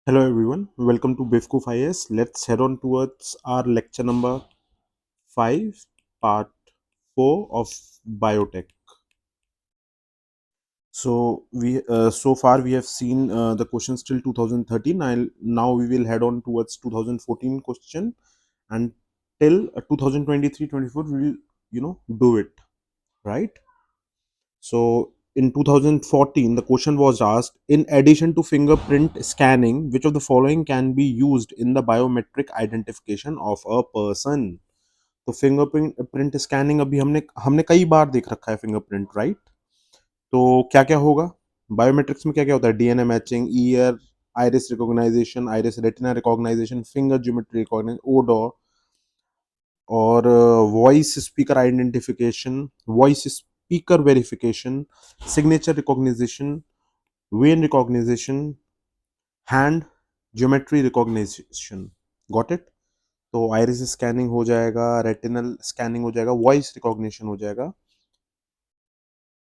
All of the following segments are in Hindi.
Hello everyone, welcome to Bivkuf IS. Let's head on towards our lecture number 5, part 4 of biotech. So far we have seen the questions till 2013. Now we will head on towards 2014 question and till 2023-24 we will do it, right? So in 2014, the question was asked, in addition to fingerprint scanning, which of the following can be used in the biometric identification of a person? तो फिंगरप्रिंट प्रिंट स्कैनिंग अभी हमने हमने कई बार देख रखा है फिंगरप्रिंट, राइट? तो क्या क्या होगा बायोमेट्रिक्स में? क्या क्या होता है? DNA matching, ear iris recognization, iris retina recognization, finger geometry recognization, odour और voice speaker identification, voice speaker verification, signature recognition, vein recognition, hand geometry recognition. Got it? तो आइरिस स्कैनिंग हो जाएगा, रेटिनल स्कैनिंग हो जाएगा, वॉइस रिकॉग्निशन हो जाएगा,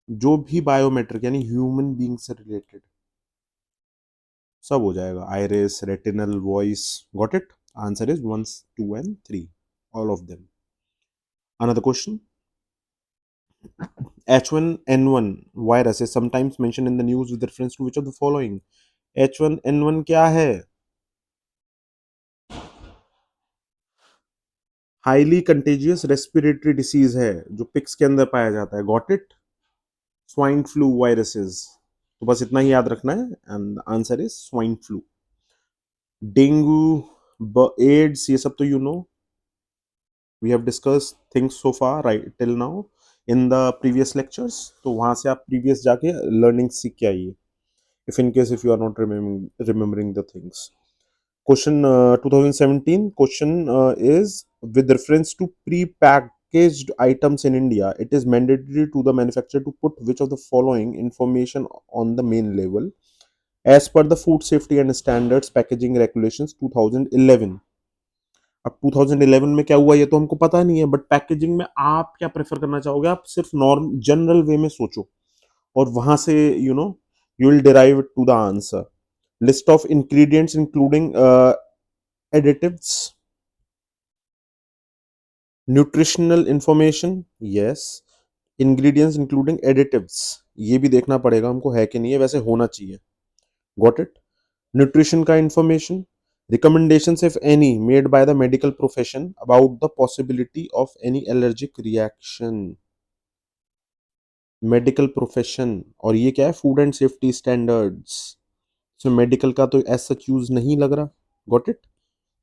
जो भी बायोमेट्रिक यानी ह्यूमन बीइंग से रिलेटेड सब हो जाएगा, iris, retinal, voice. Got it? Answer is 1, 2 and 3, all of them. Another question, H1N1 virus is sometimes mentioned in the news with reference to which of the following? H1N1 क्या है? हाईली कंटेजियस रेस्पिरेटरी डिसीज है जो पिग्स के अंदर पाया जाता है। Got it? Swine flu viruses. तो बस इतना ही याद रखना है and answer is swine flu. Dengue, AIDS, ये सब तो you know, we have discuss things so far right till now in the previous lectures. तो वहां से आप प्रीवियस जाके लर्निंग सीख के आइए, if in case if you are not remembering the things. Question 2017 question is, with reference to pre-packaged items in India, it is mandatory to the manufacturer to put which of the following information on the main label as per the food safety and standards packaging regulations 2011. अब 2011 में क्या हुआ ये तो हमको पता नहीं है, बट पैकेजिंग में आप क्या प्रेफर करना चाहोगे? आप सिर्फ नॉर्म जनरल वे में सोचो और वहां से you will derive it to the answer. List of ingredients including additives, nutritional information, yes, ingredients including additives, ये भी देखना पड़ेगा हमको है कि नहीं है, वैसे होना चाहिए। Got it? Nutrition का information, recommendations if any made by the medical profession about the possibility of any allergic reaction, medical profession. और ये क्या है? Food and safety standards. इसमें मेडिकल का तो ऐसा यूज नहीं लग रहा। Got it?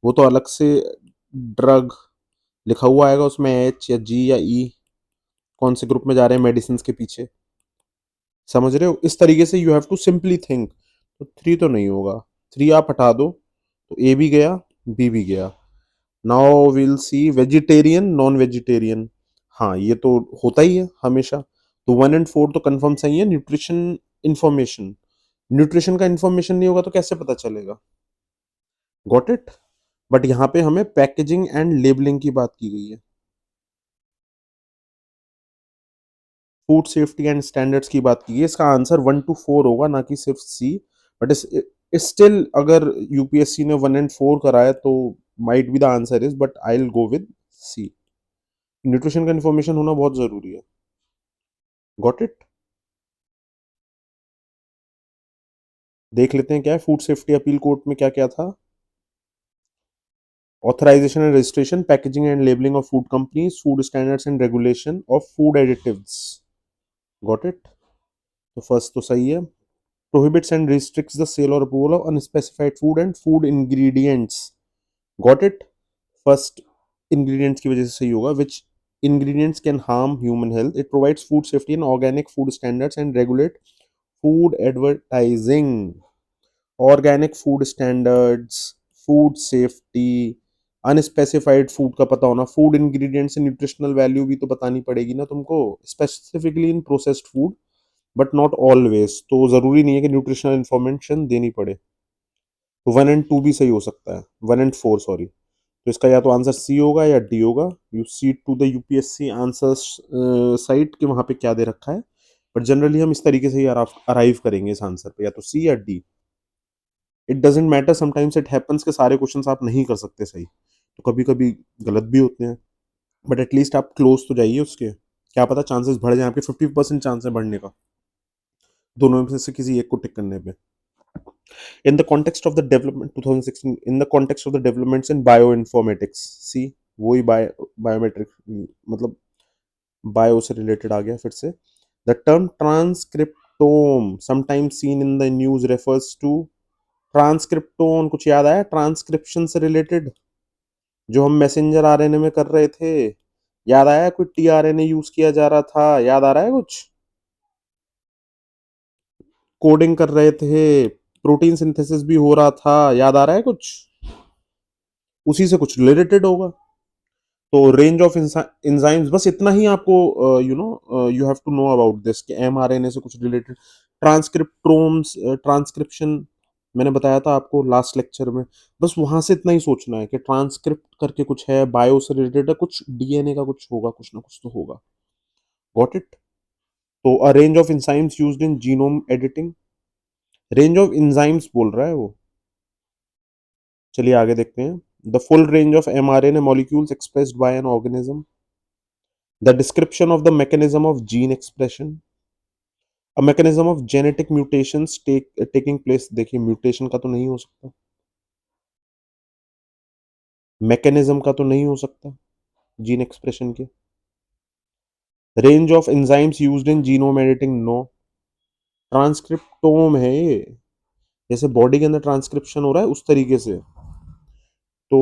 वो तो अलग से ड्रग लिखा हुआ आएगा उसमें, एच या जी या ई, कौन से ग्रुप में जा रहे हैं मेडिसिन के पीछे। समझ रहे हो? इस तरीके से you have to simply think. तो 3 तो नहीं होगा, 3 आप हटा दो तो ए भी गया, बी भी गया। Now will see vegetarian, non vegetarian. हाँ, ये तो होता ही है हमेशा। तो 1 एंड 4 तो कंफर्म सही है। न्यूट्रिशन इंफॉर्मेशन, न्यूट्रिशन का इंफॉर्मेशन नहीं होगा तो कैसे पता चलेगा? Got it? बट यहाँ पे हमें पैकेजिंग एंड लेबलिंग की बात की गई है, फूड सेफ्टी एंड स्टैंडर्ड्स की बात की गई है। इसका आंसर 1 to 4 होगा, ना कि सिर्फ सी। बट स्टिल अगर यूपीएससी ने 1 and 4 कराया तो might be the answer is, but I will go with C. Nutrition का इंफॉर्मेशन होना बहुत जरूरी है। गॉट इट? देख लेते हैं क्या है फूड सेफ्टी अपील कोर्ट में क्या क्या था। Authorization and registration, packaging and labeling of food companies, food standards and regulation of food additives. Got it? तो फर्स्ट तो सही है। Prohibits and restricts the sale or approval of unspecified food and food ingredients. Got it? First ingredients की वजह से सही होगा, which ingredients can harm human health. It provides food safety and organic food standards and regulate food advertising. Organic food standards, food safety, unspecified food का पता होना, फूड इंग्रेडिएंट्स से न्यूट्रिशनल वैल्यू भी तो बतानी पड़ेगी ना तुमको, specifically in processed food, but not always. तो जरूरी नहीं है कि न्यूट्रिशनल इंफॉर्मेशन देनी पड़े। तो 1 and 2 भी सही हो सकता है, 1 and 4 सॉरी। तो इसका या तो आंसर सी होगा या डी होगा। You see to the UPSC answers site के वहां पे क्या दे रखा है, बट जनरली हम इस तरीके से ही अराइव करेंगे इस आंसर पे, या तो सी या D. It doesn't matter, sometimes it happens कि सारे क्वेश्चंस आप नहीं कर सकते सही, तो कभी कभी गलत भी होते हैं, बट एटलीस्ट आप क्लोज तो जाइए उसके, क्या पता चांसेस बढ़ जाए, आपके 50% चांस है बढ़ने का दोनों में से किसी एक को टिक करने पे। In the context of the development 2016, in the context of the developments in bioinformatics, see वही बायोमेट्रिक, मतलब बायो से रिलेटेड आ गया फिर से। The term transcriptome sometimes seen in the news refers to transcriptome, कुछ याद आया ट्रांसक्रिप्शन से रिलेटेड जो हम मैसेंजर आरएनए में कर रहे थे, याद आया कोई टीआरएनए यूज किया जा रहा था, याद आ रहा है कुछ, कोडिंग कर रहे थे, प्रोटीन सिंथेसिस भी हो रहा था, याद आ रहा है कुछ, उसी से कुछ रिलेटेड होगा। तो रेंज ऑफ एंजाइम्स, बस इतना ही आपको you have to know about this कि एमआरएनए से कुछ रिलेटेड, ट्रांसक्रिप्टोम्स, ट्रांसक्रिप्शन मैंने बताया था आपको लास्ट लेक्चर में, बस वहां से इतना ही सोचना है कि ट्रांसक्रिप्ट करके कुछ है, बायो से रिलेटेड है, कुछ डीएनए का कुछ होगा, कुछ ना कुछ तो होगा। Got it. तो a range of enzymes used in genome editing, range of enzymes बोल रहा है वो। चलिए आगे देखते हैं। The full range of mRNA molecules expressed by an organism, the description of the mechanism of gene expression, a mechanism of genetic mutations taking place, देखिए म्यूटेशन का तो नहीं हो सकता, मैकेनिज्म का तो नहीं हो सकता जीन एक्सप्रेशन के, range of enzymes used in genome editing, no, transcriptome है ये, जैसे बॉडी के अंदर ट्रांसक्रिप्शन हो रहा है उस तरीके से। तो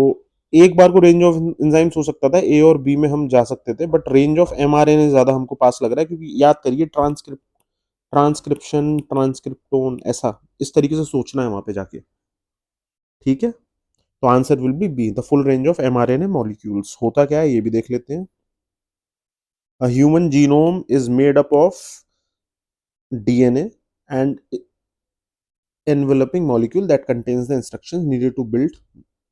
एक बार को रेंज ऑफ एंजाइम्स हो सकता था, ए और बी में हम जा सकते थे, बट रेंज ऑफ एमआरएनए ज्यादा हमको पास लग रहा है, क्योंकि याद करिए ट्रांसक्रिप्शन ट्रांसक्रिप्टोन ऐसा इस तरीके से सोचना है वहां पे जाके, ठीक है। तो answer will be B, the full range of mRNA molecules. होता क्या है ये भी देख लेते हैं। A human genome is made up of DNA and enveloping molecule that contains the instructions needed to build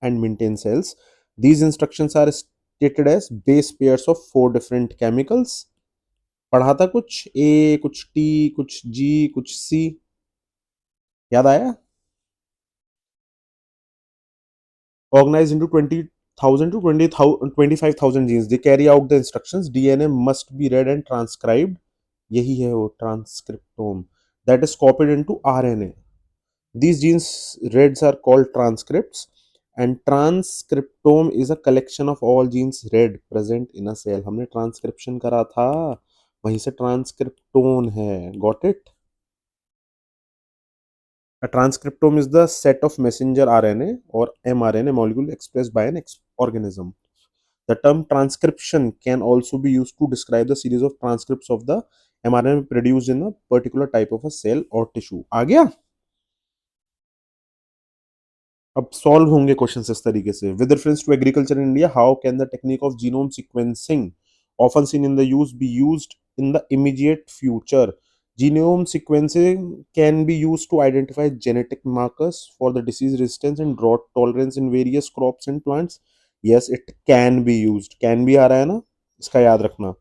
and maintain cells. These instructions are stated as base pairs of 4 different chemicals. पढ़ा था कुछ ए, कुछ टी, कुछ जी, कुछ सी, याद आया? Organized into 20,000 to 25,000 genes. They carry out the instructions. DNA must be read and transcribed. यही है वो transcriptome, that is copied into RNA. These genes reads are called transcripts, and transcriptome is a collection of all genes read present in a cell. हमने ट्रांसक्रिप्शन करा था, वहीं से ट्रांसक्रिप्टोन है। Got it. A transcriptome is the set of messenger RNA or mRNA molecule expressed by an organism. The term transcription can also be used to describe the series of transcripts of the mRNA produced in a particular type of a cell or tissue. आ गया? अब सॉल्व होंगे क्वेश्चंस इस तरीके से। With reference to agriculture in India, how can the technique of genome sequencing often seen in the use be used in the immediate future? Genome sequencing can be used to identify genetic markers for the disease resistance and drought tolerance in various crops and plants. Yes, it can be used. Can भी आ रहा है ना, इसका याद रखना।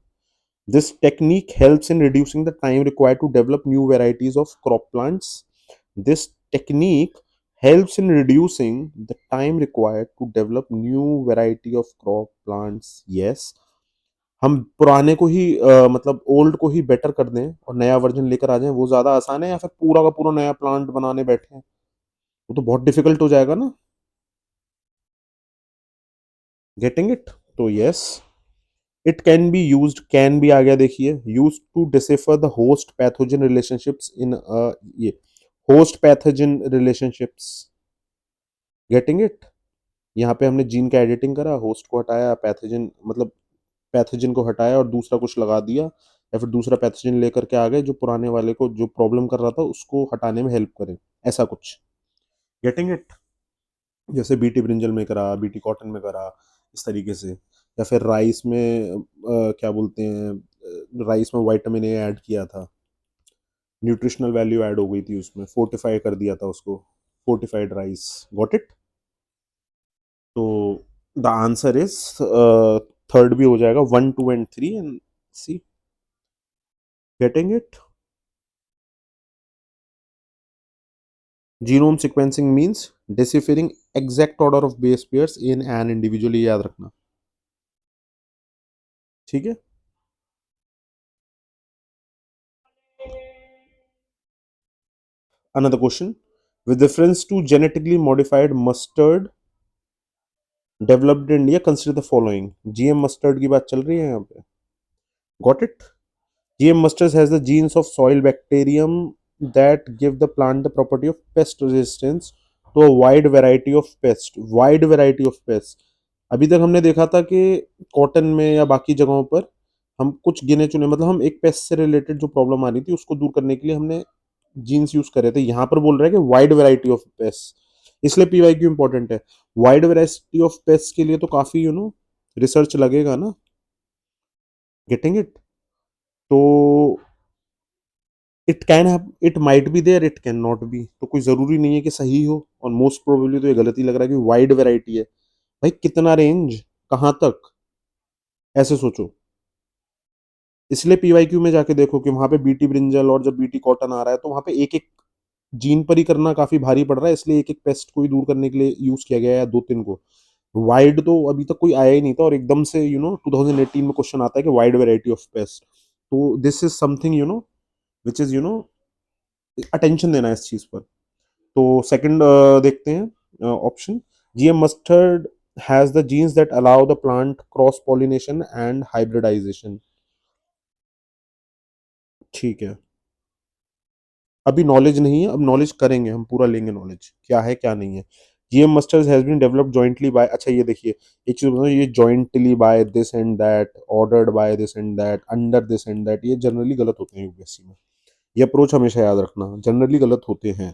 This technique helps in reducing the time required to develop new varieties of crop plants. This technique helps in reducing the time required to develop new variety of crop plants. Yes. हम पुराने को ही मतलब ओल्ड को ही बेटर कर दें और नया वर्जन लेकर आ जाएं, वो ज्यादा आसान है, या फिर पूरा का पूरा नया प्लांट बनाने बैठे हैं, वो तो बहुत डिफिकल्ट हो जाएगा ना। Getting it? तो yes, it can be used, can भी आ गया देखिए, use to decipher the host pathogen relationships in ये host pathogen relationships. Getting it? यहाँ पे हमने जीन का एडिटिंग करा, होस्ट को हटाया, पैथोजन मतलब पैथोजन को हटाया और दूसरा कुछ लगा दिया, या फिर दूसरा पैथोजन लेकर के आ गए जो पुराने वाले को जो प्रॉब्लम कर रहा था उसको हटाने में हेल्प करे, ऐसा कुछ। Getting it? जैसे बीटी ब्रिंजल में करा, बीटी कॉटन में करा, इस तरीके से। या फिर राइस में क्या बोलते हैं, राइस में विटामिन ए ऐड किया था, न्यूट्रिशनल वैल्यू ऐड हो गई थी उसमें, फोर्टिफाई कर दिया था उसको, फोर्टिफाइड राइस। Got it? तो द आंसर इज थर्ड भी हो जाएगा, 1, 2 and 3 and C. Getting it? Genome sequencing means deciphering exact order of base pairs in an individual, याद रखना, ठीक है। Another question. With reference to genetically modified mustard developed in India, consider the following. GM mustard की बात चल रही है यहाँ पे. Got it? GM mustard has the genes of soil bacterium that give the plant the property of pest resistance to a wide variety of pests. Wide variety of pests. अभी तक हमने देखा था कि कॉटन में या बाकी जगहों पर हम कुछ गिने चुने, मतलब हम एक पेस्ट से रिलेटेड जो प्रॉब्लम आ रही थी उसको दूर करने के लिए हमने जीन्स यूज करे थे। यहाँ पर बोल रहे हैं कि वाइड वैरायटी ऑफ पेस्ट, इसलिए पीवाई क्यू इंपॉर्टेंट है। वाइड वैरायटी ऑफ पेस्ट के लिए तो काफी रिसर्च लगेगा ना, गेटिंग इट। तो it can have, it might be there, it can not be, तो कोई जरूरी नहीं है कि सही हो, और मोस्ट प्रोबेबली तो ये गलत ही लग रहा है कि वाइड वैरायटी है। भाई कितना रेंज, कहाँ तक, ऐसे सोचो। इसलिए पीवाईक्यू में जाके देखो कि वहां पे बीटी ब्रिंजल और जब बीटी कॉटन आ रहा है तो वहां पे एक एक जीन पर ही करना काफी भारी पड़ रहा है, इसलिए एक एक पेस्ट को ही दूर करने के लिए यूज किया गया है, दो तीन को। वाइड तो अभी तक कोई आया ही नहीं था, और एकदम से 2018 में क्वेश्चन आता है कि वाइड वैरायटी ऑफ पेस्ट। तो this is something which is attention देना है इस चीज पर। तो सेकंड देखते हैं option. GM mustard has the genes that allow the plant cross pollination and hybridisation, ठीक है। अभी नॉलेज नहीं है, अब नॉलेज करेंगे, हम पूरा लेंगे नॉलेज क्या है क्या नहीं है। GM mustard has been developed jointly by, अच्छा ये देखिए, एक चीज बताओ, ये jointly by this and that, ordered by this and that, under this and that, ये जनरली गलत होते हैं यूपीएससी में। ये अप्रोच हमेशा याद रखना, जनरली गलत होते हैं,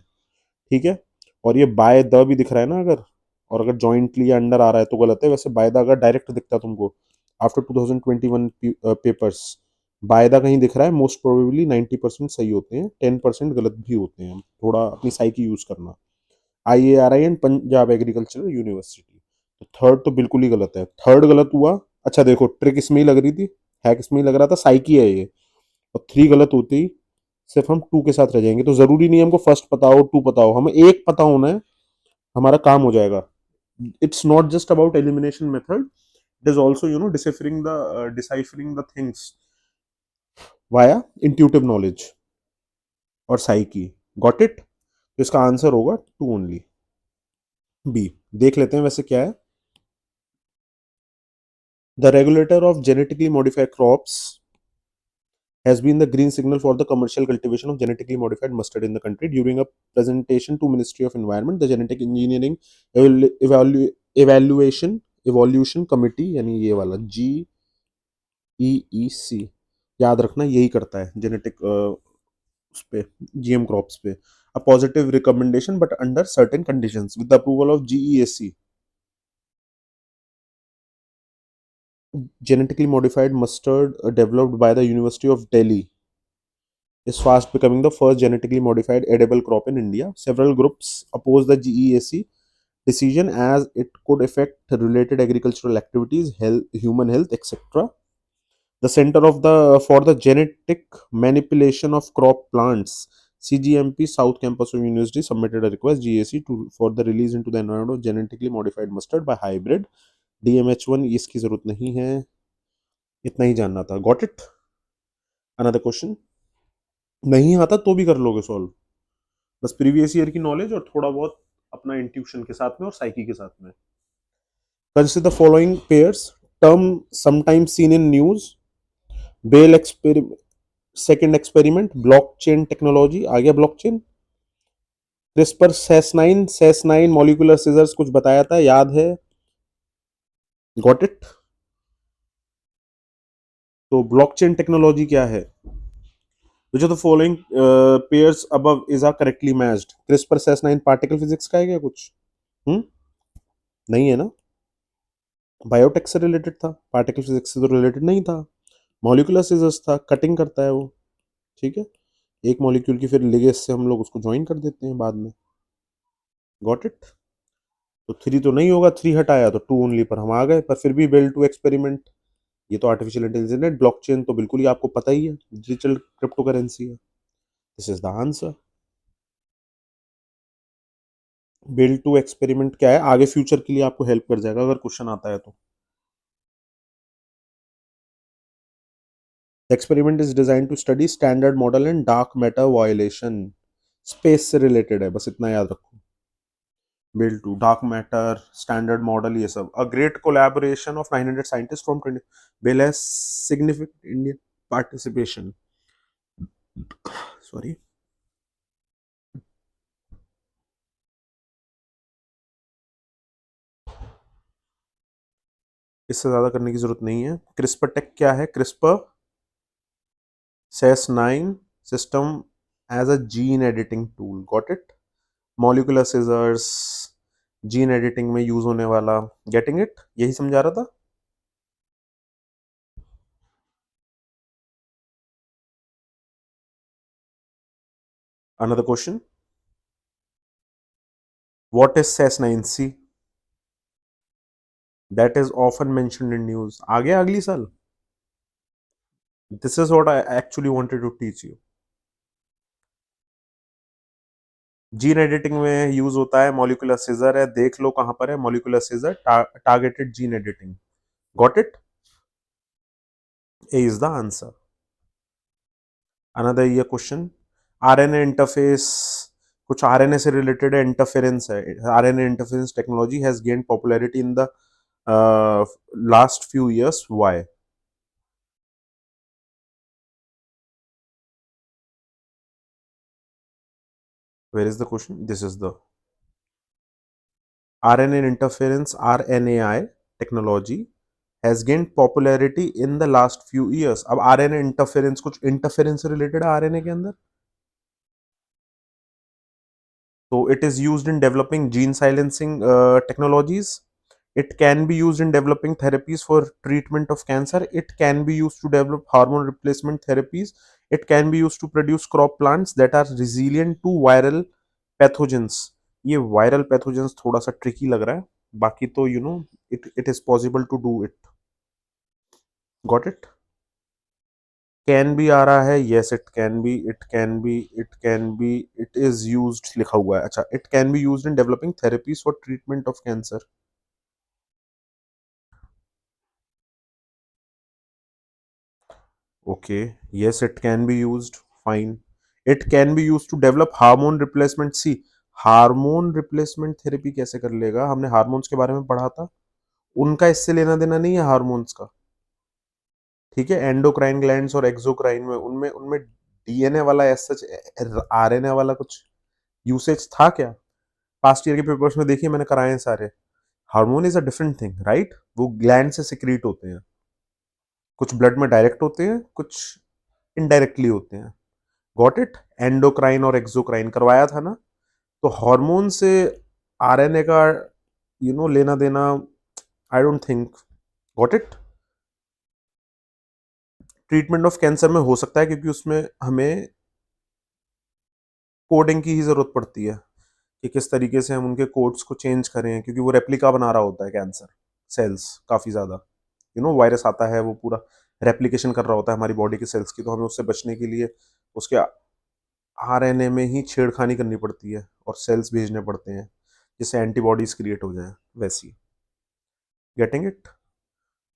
ठीक है। और ये बाय द भी दिख रहा है ना अगर, और अगर जॉइंटली या अंडर आ रहा है तो गलत है। वैसे बाय द अगर डायरेक्ट दिखता है तुमको आफ्टर 2021 पेपर्स, बाय द कहीं दिख रहा है, मोस्ट प्रोबेबली 90% सही होते हैं, 10% गलत भी होते हैं, थोड़ा अपनी साइकी यूज करना। IARI and Punjab agricultural university. तो थर्ड तो बिल्कुल ही गलत है, थर्ड गलत हुआ। अच्छा देखो, ट्रिक इसमें ही लग रही थी, हैक इसमें ही लग रहा था, साइकी है ये। और थ्री गलत होते ही सिर्फ हम टू के साथ रह जाएंगे, तो जरूरी नहीं है हमको फर्स्ट पता हो टू पता हो, हमें एक पता होना है, हमारा काम हो जाएगा। It's not just about elimination method, it is also deciphering the things via intuitive knowledge और साइकी। Got it? तो इसका आंसर होगा टू ओनली, बी। देख लेते हैं वैसे क्या है। The regulator of genetically modified crops has been the green signal for the commercial cultivation of genetically modified mustard in the country. During a presentation to Ministry of Environment, the Genetic Engineering Evaluation Evolution Committee, यानी ये वाला GEEC, याद रखना यही करता है जेनेटिक उस पे, GM क्रॉप्स पे, a positive recommendation but under certain conditions with the approval of GEAC. Genetically modified mustard developed by the University of Delhi is fast becoming the first genetically modified edible crop in India. Several groups oppose the GEAC decision as it could affect related agricultural activities, health, human health, etc. The Center of the for the Genetic Manipulation of Crop Plants, CGMP, South Campus of University submitted a request GAC to for the release into the environment of genetically modified mustard by hybrid DMH1। इसकी जरूरत नहीं है, इतना ही जानना था। Got it? अनदर क्वेश्चन, नहीं आता तो भी कर लोगे सॉल्व, बस प्रीवियस ईयर की नॉलेज और थोड़ा बहुत अपना इंट्यूशन के साथ में और साइकी के साथ में। Consider the following pairs, term sometimes seen in news, bell experiment, second experiment, blockchain technology, आ गया blockchain. CRISPR Cas9, Cas9 molecular scissors कुछ बताया था, याद है? Got it? तो ब्लॉकचेन टेक्नोलॉजी क्या है? Which of the following pairs above is are correctly matched? CRISPR Cas9 particle physics का है क्या कुछ? हम्म, नहीं है ना, बायोटेक से रिलेटेड था, पार्टिकल फिजिक्स से तो रिलेटेड नहीं था। मॉलिक्यूलर सीजर्स था, कटिंग करता है वो, ठीक है। एक मॉलिक्यूल की फिर लिगेज से हम लोग उसको ज्वाइन कर देते हैं बाद में। Got it? तो थ्री तो नहीं होगा, थ्री हटाया तो टू ओनली पर हम आ गए, पर फिर भी बेल टू एक्सपेरिमेंट, ये तो आर्टिफिशियल इंटेलिजेंस है। ब्लॉकचेन तो बिल्कुल ही आपको पता ही है, डिजिटल क्रिप्टो करेंसी है। This is the answer. Bell to experiment क्या है, आगे फ्यूचर के लिए आपको हेल्प कर जाएगा अगर क्वेश्चन आता है तो। Experiment is design to study standard model and dark matter violation. Space से रिलेटेड है, बस इतना याद रखो। Belle two, dark matter, standard model, ये सब। A great collaboration of 900 scientist from 20। Belle has significant Indian participation. Sorry. इससे ज्यादा करने की जरूरत नहीं है। क्रिस्पर टेक क्या है? CRISPR Cas 9 system as a gene editing tool. Got it? Molecular scissors, gene editing में यूज होने वाला। Getting it? यही समझा रहा था। Another question, what is Cas 9 C? That is often mentioned in news. आ गया अगली साल। This is what I actually wanted to teach you. Gene editing में यूज होता है, मॉलिक्यूलर सीजर है, देख लो कहां पर है molecular scissor, targeted gene editing. Got it? A is the answer. Another ये क्वेश्चन, आरएनए इंटरफेस, कुछ आरएनए से रिलेटेड है, इंटरफेरेंस है। RNA interference technology has gained popularity in the last few years, why? Where is the question? This is the RNA interference, RNAi technology has gained popularity in the last few years. अब RNA interference, कुछ interference से related है RNA के अंदर, तो it is used in developing gene silencing technologies. It can be used in developing therapies for treatment of cancer. It can be used to develop hormone replacement therapies. It can be used to produce crop plants that are resilient to viral pathogens. ये वायरल पैथोजेंस थोड़ा सा ट्रिकी लग रहा है, बाकी तो you know it is possible to do it. Got it? Can be आ रहा है, yes it can be, it can be, it can be, it is used लिखा हुआ है। अच्छा, it can be used in developing therapies for treatment of cancer. Okay, yes it can be used, fine. It can be used to develop hormone replacement. See, hormone replacement therapy कैसे कर लेगा? हमने हार्मोन्स के बारे में पढ़ा था, उनका इससे लेना देना नहीं है हार्मोन्स का। ठीक है, एंडोक्राइन ग्लैंड्स और एक्सोक्राइन में, उनमें उनमें डीएनए वाला एज सच, आरएनए वाला कुछ यूसेज था क्या? पास्ट ईयर के पेपर्स में देखिए, मैंने कराए हैं सारे। Hormone is a different thing, right? वो ग्लैंड से सिक्रीट होते हैं, कुछ ब्लड में डायरेक्ट होते हैं, कुछ इनडायरेक्टली होते हैं। Got it? एंडोक्राइन और एक्सोक्राइन करवाया था ना? तो हार्मोन से आरएनए का लेना देना, आई don't think. Got it? Treatment of cancer में हो सकता है, क्योंकि उसमें हमें कोडिंग की ही जरूरत पड़ती है कि किस तरीके से हम उनके कोड्स को चेंज करें, क्योंकि वो रेप्लिका बना रहा होता है कैंसर सेल्स काफी ज्यादा। वायरस आता है, वो पूरा रेप्लिकेशन कर रहा होता है हमारी बॉडी के सेल्स की, तो हमें उससे बचने के लिए उसके आरएनए में ही छेड़खानी करनी पड़ती है और सेल्स भेजने पड़ते हैं, जिससे एंटीबॉडीज क्रिएट हो जाए वैसी। Getting it?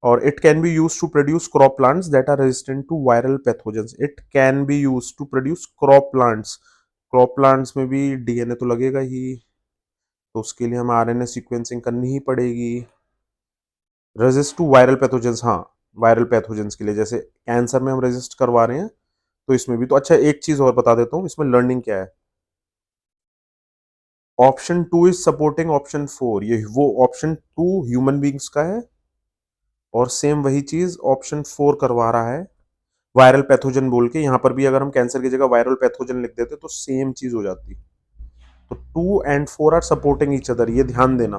और it can be use to produce crop plants that are resistant to viral pathogens. It can be use to produce crop plants. Crop plants में भी डीएनए तो लगेगा ही, तो उसके लिए हमें आरएनए सीक्वेंसिंग करनी ही पड़ेगी। रेजिस्ट टू वायरल पैथोजेंस, हाँ, वायरल पैथोजेंस के लिए, जैसे कैंसर में हम रेजिस्ट करवा रहे हैं, तो इसमें भी तो। अच्छा, एक चीज और बता देता हूँ, इसमें लर्निंग क्या है। Option two is supporting option four, ये वो ऑप्शन टू ह्यूमन बींग्स का है, और सेम वही चीज ऑप्शन फोर करवा रहा है वायरल पैथोजन बोल के। यहां पर भी अगर हम कैंसर की जगह वायरल पैथोजन लिख देते तो सेम चीज हो जाती। तो two and four are supporting each other, ये ध्यान देना।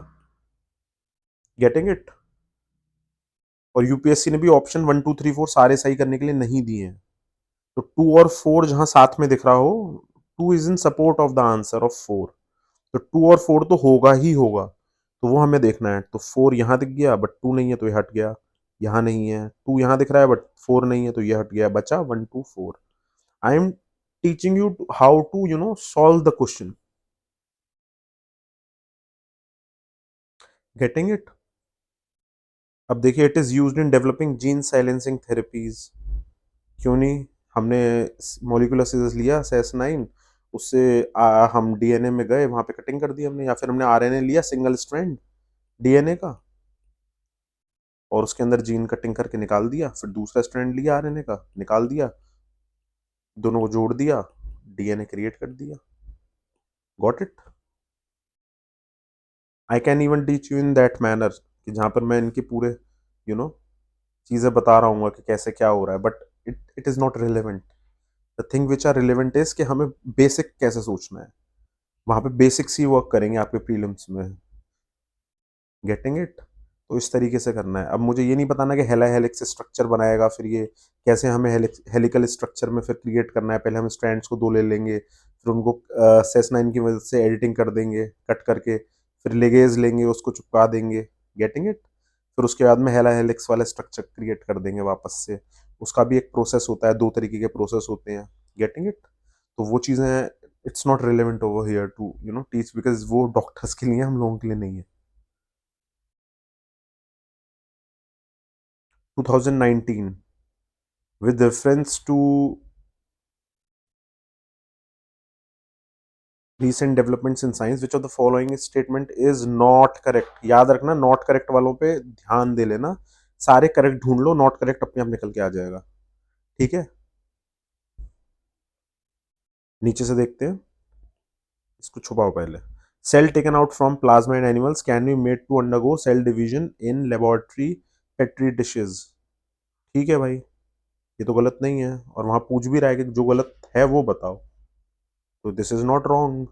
Getting it? और यूपीएससी ने भी option one two three four सारे सही करने के लिए नहीं दिए हैं। तो टू और फोर जहां साथ में दिख रहा हो, two is in support of the answer of four, तो टू और फोर तो होगा ही होगा, तो वो हमें देखना है। तो फोर यहां दिख गया बट टू नहीं है, तो ये हट गया। यहां नहीं है, टू यहां दिख रहा है बट फोर नहीं है, तो ये हट गया, बचा one two four. I am teaching you how to solve the question. Getting it? अब देखिए, it is used in developing gene silencing therapies. क्यों नहीं? हमने मोलिकुलर सीजर्स लिया CS9, उससे हम डीएनए में गए, वहां पे कटिंग कर दी हमने, या फिर हमने आरएनए लिया सिंगल स्ट्रैंड डीएनए का, और उसके अंदर जीन कटिंग करके निकाल दिया, फिर दूसरा स्ट्रैंड लिया आरएनए का, निकाल दिया, दोनों को जोड़ दिया, डीएनए क्रिएट कर दिया। Got it? I can even teach you in that manner, कि जहां पर मैं इनके पूरे यू नो चीजें बता रहा हूँ कि कैसे क्या हो रहा है, but it is not relevant. The thing which are relevant is कि हमें बेसिक कैसे सोचना है, वहां पे बेसिक्स ही वर्क करेंगे आपके प्रीलिम्स में। Getting it? तो इस तरीके से करना है। अब मुझे ये नहीं बताना कि हेलिक्स स्ट्रक्चर बनाएगा, फिर ये कैसे हमें हेलिकल स्ट्रक्चर में फिर क्रिएट करना है। पहले हम स्ट्रैंड्स को दो ले लेंगे, फिर उनको CS9 की मदद से एडिटिंग कर देंगे कट करके, फिर लेगेज लेंगे, उसको चिपका देंगे। Getting it? फिर उसके बाद में हेलिक्स वाला स्ट्रक्चर क्रिएट कर देंगे वापस से। उसका भी एक प्रोसेस होता है, दो तरीके के प्रोसेस होते हैं। Getting it? तो वो चीज़ें, it's not relevant over here to teach, because वो डॉक्टर्स के लिए, हम लोगों के लिए नहीं है। 2019, with reference to recent developments in science, which of the following statement is not correct? याद रखना, नॉट करेक्ट वालों पे ध्यान दे लेना, सारे करेक्ट ढूंढ लो, नॉट करेक्ट अपने आप निकल के आ जाएगा। ठीक है, नीचे से देखते हैं, इसको छुपाओ पहले। Cell taken out from plasma in animals can be made to undergo cell division in laboratory petri dishes. ठीक है भाई, ये तो गलत नहीं है, और वहां पूछ भी रहा है कि जो गलत है वो बताओ, तो दिस इज नॉट रॉन्ग।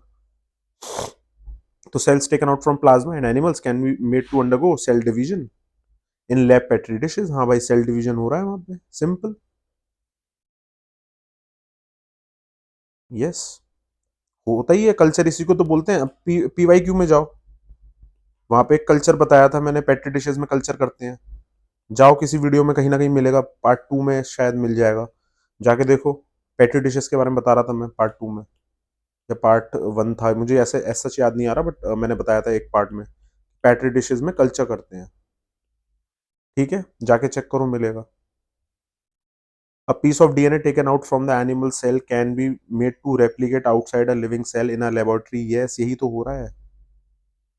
तो cells taken out from plasma and animals can be made to undergo cell division in lab petri dishes। हाँ भाई, सेल डिवीजन हो रहा है वहां पे, सिंपल। यस, होता ही है कल्चर, इसी को तो बोलते हैं। अब PYQ में जाओ, वहां पे एक कल्चर बताया था मैंने, पेट्री डिशेज में कल्चर करते हैं। जाओ किसी वीडियो में कहीं ना कहीं मिलेगा, पार्ट 2 में शायद मिल जाएगा, जाके देखो। पेट्री डिशेज के बारे में बता रहा था मैं पार्ट 2 में, या पार्ट 1 था, मुझे ऐसे ऐसा याद नहीं आ रहा, बट मैंने बताया था एक पार्ट में पेट्री डिशेज में कल्चर करते हैं। ठीक है, जाके चेक करो, मिलेगा। A piece of DNA taken out from the animal cell can be made to replicate outside a living cell in a laboratory। Yes, यही तो हो रहा है।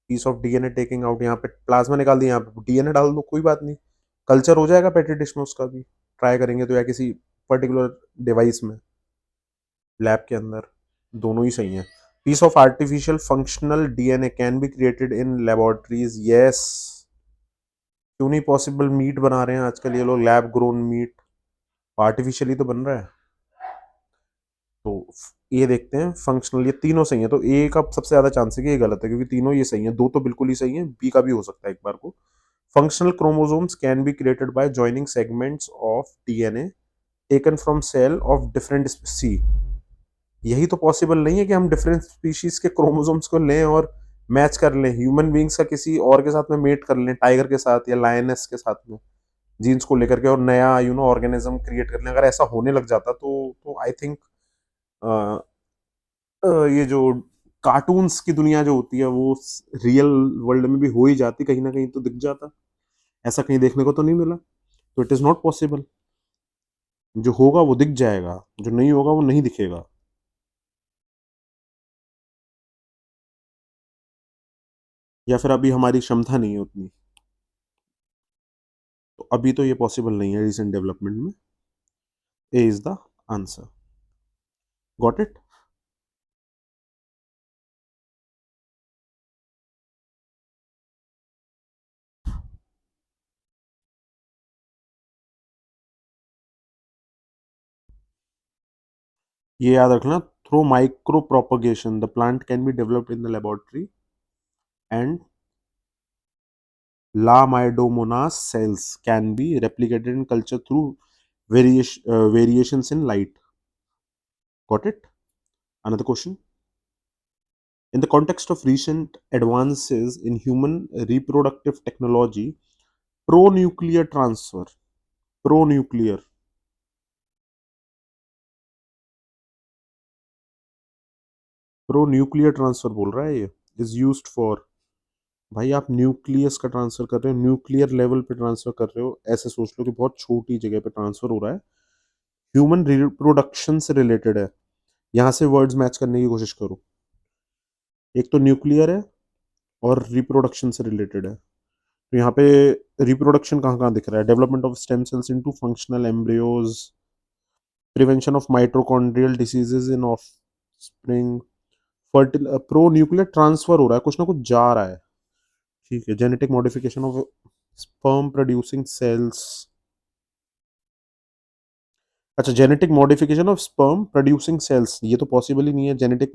Piece of DNA taking out, यहाँ पे प्लाज्मा निकाल दिया, यहाँ पे डीएनए डाल दो, कोई बात नहीं, कल्चर हो जाएगा पेट्री डिश में। उसका भी ट्राई करेंगे तो, या किसी पर्टिकुलर डिवाइस में, लैब के अंदर, दोनों ही सही है। Piece of artificial functional DNA can be created in laboratories. Yes, क्यों नहीं पॉसिबल? मीट बना रहे हैं आजकल ये लोग, लैब ग्रोन मीट, आर्टिफिशियली तो बन रहा है। तो ये देखते हैं फंक्शनल, ये तीनों सही है, तो ए का सबसे ज्यादा चांस है कि ये गलत है, क्योंकि तीनों ये सही है, दो तो बिल्कुल ही सही है, बी का भी हो सकता है एक बार को। Functional chromosomes can be created by joining segments of DNA taken from cell of different C. यही तो पॉसिबल नहीं है कि हम डिफरेंट स्पीशीज के क्रोमोसोम्स को लें और मैच कर लें, ह्यूमन बींग्स का किसी और के साथ में मेट कर लें, टाइगर के साथ या लायनेस के साथ में, जीन्स को लेकर के, और नया ऑर्गेनिज्म क्रिएट कर लें। अगर ऐसा होने लग जाता तो आई थिंक ये जो कार्टून्स की दुनिया जो होती है, वो रियल वर्ल्ड में भी हो ही जाती, कहीं ना कहीं तो दिख जाता। ऐसा कहीं देखने को तो नहीं मिला, तो इट इज नॉट पॉसिबल। जो होगा वो दिख जाएगा, जो नहीं होगा वो नहीं दिखेगा। या फिर अभी हमारी क्षमता नहीं है उतनी, तो अभी तो ये पॉसिबल नहीं है रिसेंट डेवलपमेंट में। A is the answer. Got it? ये याद रखना, through micro propagation the plant can be developed in the laboratory, and Lamidomonas cells can be replicated in culture through variations in light. Got it? Another question. In the context of recent advances in human reproductive technology, pro-nuclear transfer, pro-nuclear, pro-nuclear transfer बोल रहा है ये, is used for भाई आप न्यूक्लियस का ट्रांसफर कर रहे हो, न्यूक्लियर लेवल पे ट्रांसफर कर रहे हो, ऐसे सोच लो कि बहुत छोटी जगह पे ट्रांसफर हो रहा है, ह्यूमन रिप्रोडक्शन से रिलेटेड है। यहां से वर्ड्स मैच करने की कोशिश करो। एक तो न्यूक्लियर है और रिप्रोडक्शन से रिलेटेड है। तो यहाँ पे रिप्रोडक्शन कहाँ कहाँ दिख रहा है? Development of stem cells into functional embryos, prevention of mitochondrial diseases in offspring, fertile pro nuclear transfer हो रहा है, कुछ ना कुछ जा रहा है। ठीक है, genetic modification of sperm producing cells. अच्छा, genetic modification of sperm producing cells, ये तो पॉसिबल ही नहीं है। जेनेटिक,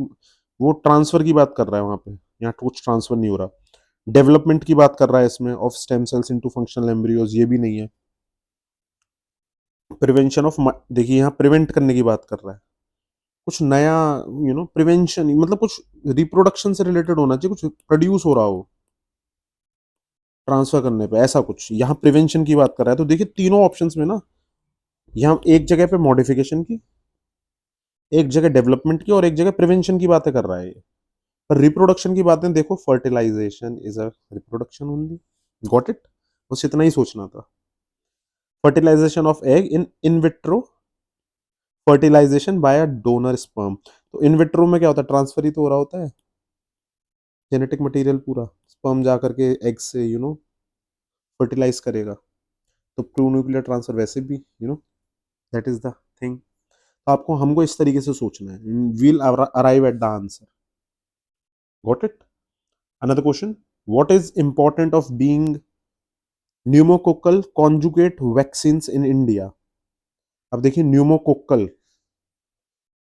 वो ट्रांसफर की बात कर रहा है वहां पे, यहाँ कुछ ट्रांसफर नहीं हो रहा। डेवलपमेंट की बात कर रहा है इसमें of stem cells into functional embryos, ये भी नहीं है। प्रिवेंशन ऑफ, देखिए यहाँ प्रिवेंट करने की बात कर रहा है, कुछ नया, प्रिवेंशन मतलब कुछ रिप्रोडक्शन से रिलेटेड होना चाहिए, कुछ प्रोड्यूस हो रहा हो ट्रांसफर करने पे, ऐसा कुछ। यहाँ प्रिवेंशन की बात कर रहा है, तो देखिए तीनों ऑप्शंस में ना, यहाँ एक जगह पे मॉडिफिकेशन की, एक जगह डेवलपमेंट की, और एक जगह प्रिवेंशन की बातें कर रहा है ये। पर रिप्रोडक्शन की बातें देखो, fertilisation is a reproduction only. Got it? बस इतना ही सोचना था। Fertilisation of egg in in vitro, fertilisation by a donor sperm. तो इन विट्रो में क्या होता है? ट्रांसफर ही तो हो रहा होता है जेनेटिक मटेरियल पूरा, स्पर्म जा करके एग से फर्टिलाइज करेगा। तो प्रू न्यूक्लियर ट्रांसफर वैसे भी दैट इज द थिंग। तो आपको, हमको इस तरीके से सोचना है, we'll arrive at the answer. Got it? Another question, what is important of being pneumococcal conjugate vaccines in India? अब देखिए न्यूमोकोकल,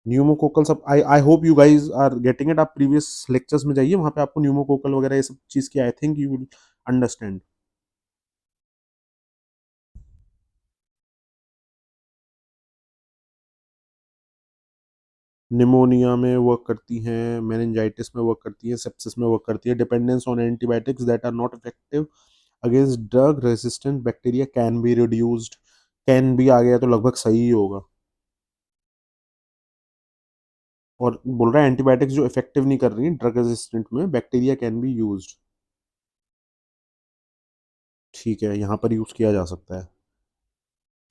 न्यूमोकोकल सब, I I hope you guys are getting it. आप प्रीवियस लेक्चर्स में जाइए, वहां पे आपको न्यूमोकोकल वगैरह ये सब चीज की, I think you will understand. Pneumonia में वर्क करती हैं, मेनिंजाइटिस में वर्क करती है, सेप्सिस में वर्क करती है। Dependence on antibiotics that are not effective against drug resistant bacteria can be reduced. Can भी आ गया तो लगभग सही ही होगा। और बोल रहा है एंटीबायोटिक्स जो इफेक्टिव नहीं कर रही हैं ड्रग रेजिस्टेंट में, बैक्टीरिया कैन बी यूज्ड। ठीक है, यहाँ पर यूज किया जा सकता है।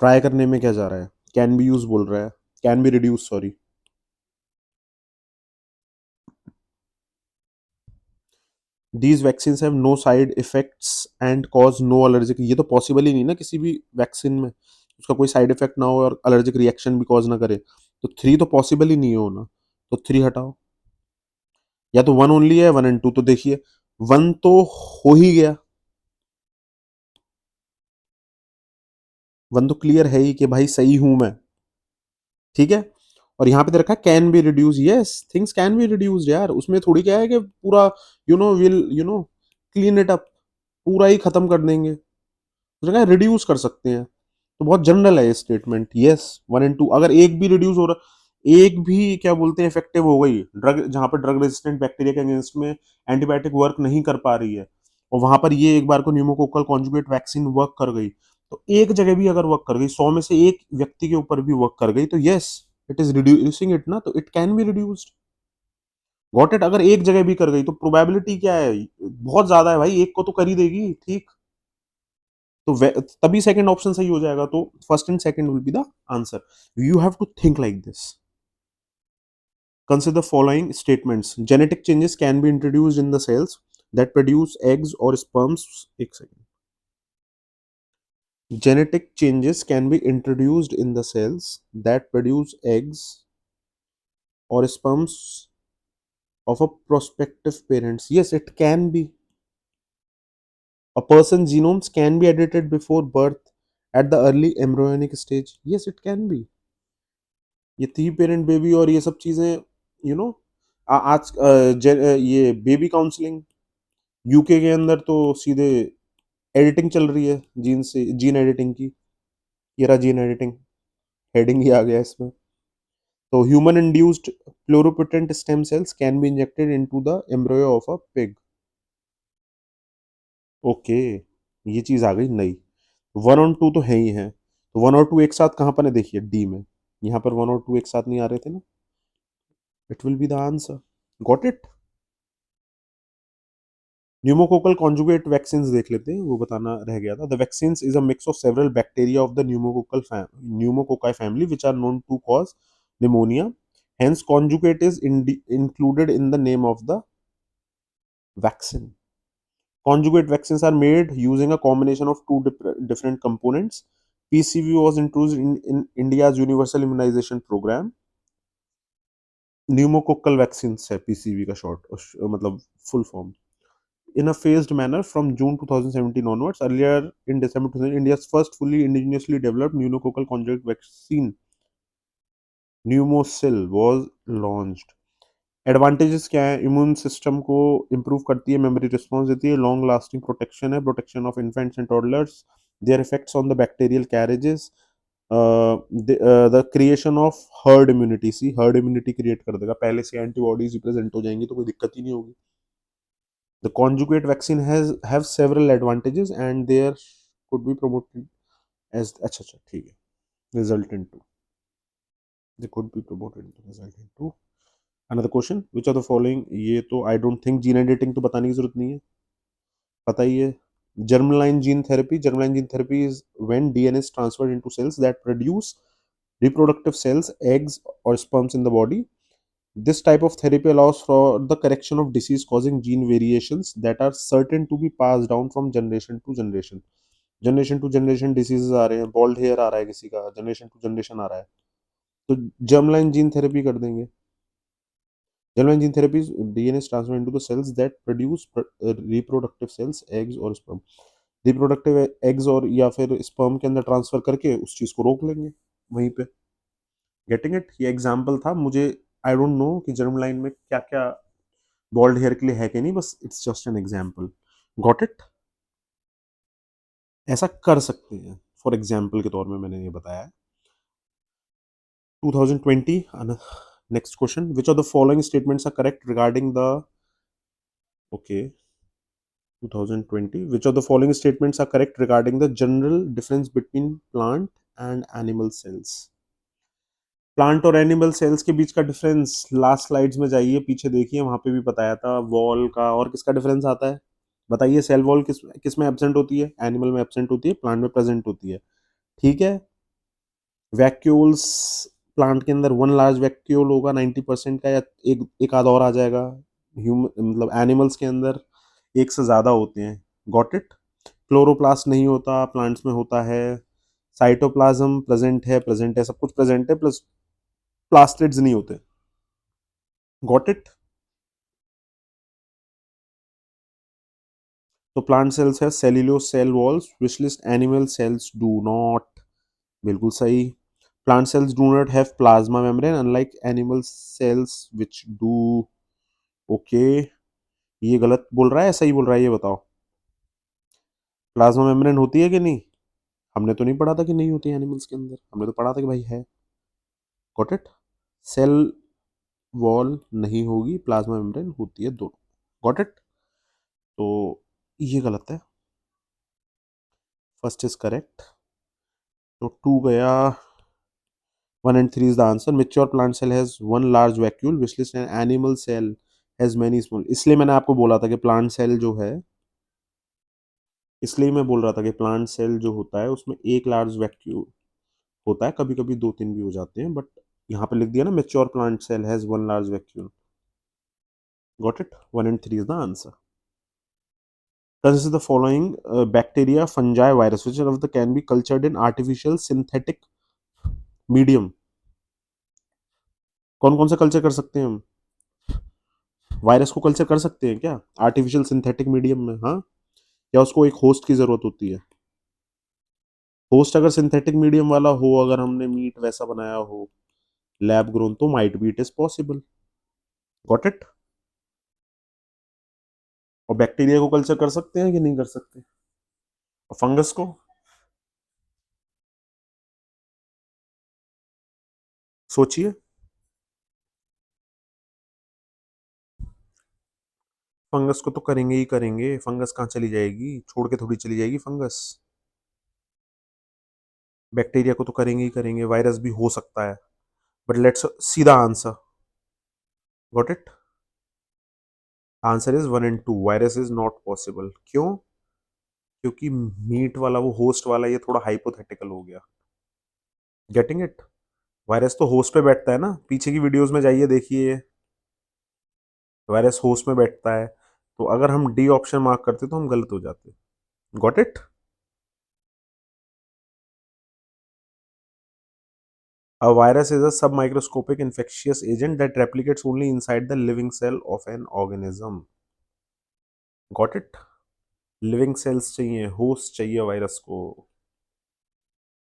ट्राई करने में क्या जा रहा है? कैन बी यूज बोल रहा है, can be reduce, sorry. These vaccine have no side effects and cause no allergic. ये तो पॉसिबल ही नहीं ना, किसी भी वैक्सीन में उसका कोई साइड इफेक्ट ना हो और एलर्जिक रिएक्शन भी कॉज ना करे। तो थ्री तो पॉसिबल ही नहीं हो ना, तो थ्री हटाओ। या तो वन ओनली है, वन एंड टू। तो देखिए वन तो हो ही गया, वन तो क्लियर है ही कि भाई सही हूं मैं। ठीक है, और यहाँ पे दे रखा है can be reduce, yes things can be reduced यार। उसमें थोड़ी क्या है कि पूरा विल क्लीन इट अप, पूरा ही खत्म कर देंगे। उसने कहा रिड्यूस कर सकते हैं। तो बहुत जनरल है ये statement. Yes, one and two, अगर एक भी रिड्यूस हो रहा, एक भी क्या बोलते हैं इफेक्टिव हो गई ड्रग, जहां पर ड्रग रेजिस्टेंट बैक्टीरिया के अगेंस्ट में एंटीबायोटिक वर्क नहीं कर पा रही है, और वहां पर ये एक बार को न्यूमोकोकल कॉन्जुगेट वैक्सीन वर्क कर गई, तो एक जगह भी अगर वर्क कर गई, 100 में से एक व्यक्ति के ऊपर भी वर्क कर गई, तो yes it is reducing it ना, तो it can be reduced. Got it? अगर एक जगह भी कर गई तो प्रोबेबिलिटी क्या है? बहुत ज्यादा है भाई, एक को तो कर ही देगी। ठीक, तो तभी सेकंड ऑप्शन सही हो जाएगा। तो first and second will be the answer. You have to think like this. Consider following statements, genetic changes can be introduced in the cells that produce eggs और स्पर्म्स। एक second, genetic changes can be introduced in the cells that produce eggs or sperms of a prospective parents. Yes, it can be. A person's genomes can be edited before birth at the early embryonic stage. Yes, it can be. ये थ्री पेरेंट बेबी और ये सब चीजें, यू नो आज ये बेबी काउंसलिंग, यूके के अंदर तो सीधे एडिटिंग चल रही है, जीन से, जीन एडिटिंग की। ये रहा जीन एडिटिंग, हेडिंग ही आ गया इसमें। तो human induced pluripotent stem cells can be injected into the embryo of a pig. Okay, ये चीज आ गई नई। वन और टू तो है ही है, तो वन और टू एक साथ कहां पर है? देखिए डी में, यहां पर वन और टू एक साथ नहीं आ रहे थे ना, it will be the answer. Got it? Pneumococcal conjugate vaccine देख लेते हैं, वो बताना रह गया था. The vaccine is a mix of several bacteria of the pneumococci family which are known to cause pneumonia. Hence, conjugate is included in the name of the vaccine. Conjugate vaccines are made using a combination of two different components. PCV was introduced in India's universal immunization program. Pneumococcal vaccines है PCV का short मतलब full form. In a phased manner from June 2017 onwards. Earlier in December 2000, India's first fully indigenously developed pneumococcal conjugate vaccine, Pneumocil, was launched. Advantages क्या है? इम्यून सिस्टम को इम्प्रूव करती है, मेमोरी रिस्पॉन्स देती है, लॉन्ग लास्टिंग प्रोटेक्शन है, protection of infants and toddlers, there effects on the bacterial carriages, the creation of herd immunity. She herd immunity create कर देगा, पहले से एंटीबॉडीज प्रेजेंट हो जाएंगी तो कोई दिक्कत ही नहीं होगी. The conjugate vaccine have several advantages and there could be promoted as. अच्छा ठीक है. Resultant to, they could be promoted resultant to. Another question, which are the following, ये तो I don't think gene editing तो बताने की जरूरत नहीं है, पता ही है. germline gene therapy. Germline gene therapy is when DNA is transferred into cells that produce reproductive cells, eggs or sperms in the body. This type of therapy allows for the correction of disease causing gene variations that are certain to be passed down from generation to generation. Generation to generation diseases आ रहे हैं, बॉल्ड हेयर आ रहा है किसी का, जनरेशन टू जनरेशन आ रहा है, तो जर्मलाइन जीन थेरेपी कर देंगे. Germline gene therapy is DNA is transferred into the cells that produce reproductive cells, eggs or sperm. Reproductive eggs और या फिर स्पर्म के अंदर ट्रांसफर करके उस चीज को रोक लेंगे वहीं पे. Getting it? ये एग्जांपल था. मुझे आई डोंट नो कि जर्म लाइन में क्या क्या बॉल्ड हेयर के लिए है कि नहीं, बस it's just an example. Got it? ऐसा कर सकते हैं, फॉर एग्जांपल के तौर में मैंने ये बताया. 2020. Next question, which of the following statements are correct regarding the, okay, 2020, which of the following statements are correct regarding the general difference between plant and animal cells? Plant और एनिमल सेल्स के बीच का डिफरेंस लास्ट स्लाइड्स में जाइए, पीछे देखिए, वहां पे भी बताया था. वॉल का और किसका डिफरेंस आता है बताइए? सेल वॉल किस में एब्सेंट होती है? एनिमल में एब्सेंट होती है, प्लांट में प्रेजेंट होती है. ठीक है. वैक्यूल्स, प्लांट के अंदर वन लार्ज वैक्यूल होगा 90% का, या एक आधा और आ जाएगा. मतलब एनिमल्स के अंदर एक से ज्यादा होते हैं. Got it? क्लोरोप्लास्ट नहीं होता, प्लांट्स में होता है. साइटोप्लाज्म प्रेजेंट है, सब कुछ प्रेजेंट है, प्लस प्लास्टिड्स नहीं होते. Got it? तो प्लांट सेल्स है cellulose cell walls, which list animal cells do not. बिल्कुल सही. Plant cells do not have plasma membrane unlike animal cells which do. Okay, ये गलत बोल रहा है सही बोल रहा है, ये बताओ. प्लाज्मा मेम्ब्रेन होती है कि नहीं? हमने तो नहीं पढ़ा था कि नहीं होती है एनिमल्स के अंदर, हमने तो पढ़ा था कि भाई है. Got it? सेल वॉल नहीं होगी, प्लाज्मा मेम्ब्रेन होती है, दोनों. Got it? तो ये गलत है. First is correct. तो टू गया. 1 and 3 is the answer. Mature plant cell has one large vacuole, which is an animal cell has many small. इसलिए मैंने आपको बोला था कि प्लांट सेल जो है, इसलिए मैं बोल रहा था कि प्लांट सेल जो होता है उसमें एक लार्ज वैक्यूल होता है, कभी कभी दो तीन भी हो जाते हैं, बट यहाँ पे लिख दिया ना, mature plant cell has one large vacuole. Got it? 1 and 3 is the answer. Consider the following bacteria, fungi, virus, which of the can be cultured in artificial synthetic medium. कौन कौन से कल्चर कर सकते हैं हम? वायरस को कल्चर कर सकते हैं क्या आर्टिफिशियल सिंथेटिक मीडियम में? हाँ, या उसको एक होस्ट की जरूरत होती है? होस्ट अगर सिंथेटिक मीडियम वाला हो, अगर हमने मीट वैसा बनाया हो लैब ग्रोन, तो might be it is possible. Got it? और बैक्टीरिया को कल्चर कर सकते हैं कि नहीं कर सकते? और फंगस को? सोचिए. फंगस को तो करेंगे ही करेंगे, फंगस कहाँ चली जाएगी, छोड़ के थोड़ी चली जाएगी फंगस. बैक्टीरिया को तो करेंगे ही करेंगे, वायरस भी हो सकता है, but let's see the answer. Got it? Answer is 1 and 2, virus is not possible. क्यों? क्योंकि मीट वाला, वो होस्ट वाला, ये थोड़ा हाइपोथेटिकल हो गया। Getting it? वायरस तो होस्ट पे बैठता है ना, पीछे की वीडियोस में जाइए देखिए, वायरस होस्ट में बैठता है। तो अगर हम डी ऑप्शन मार्क करते तो हम गलत हो जाते। Got it? A virus is a submicroscopic infectious agent that replicates only inside the living cell of an organism. Got it? Living cells चाहिए, होस्ट चाहिए वायरस को।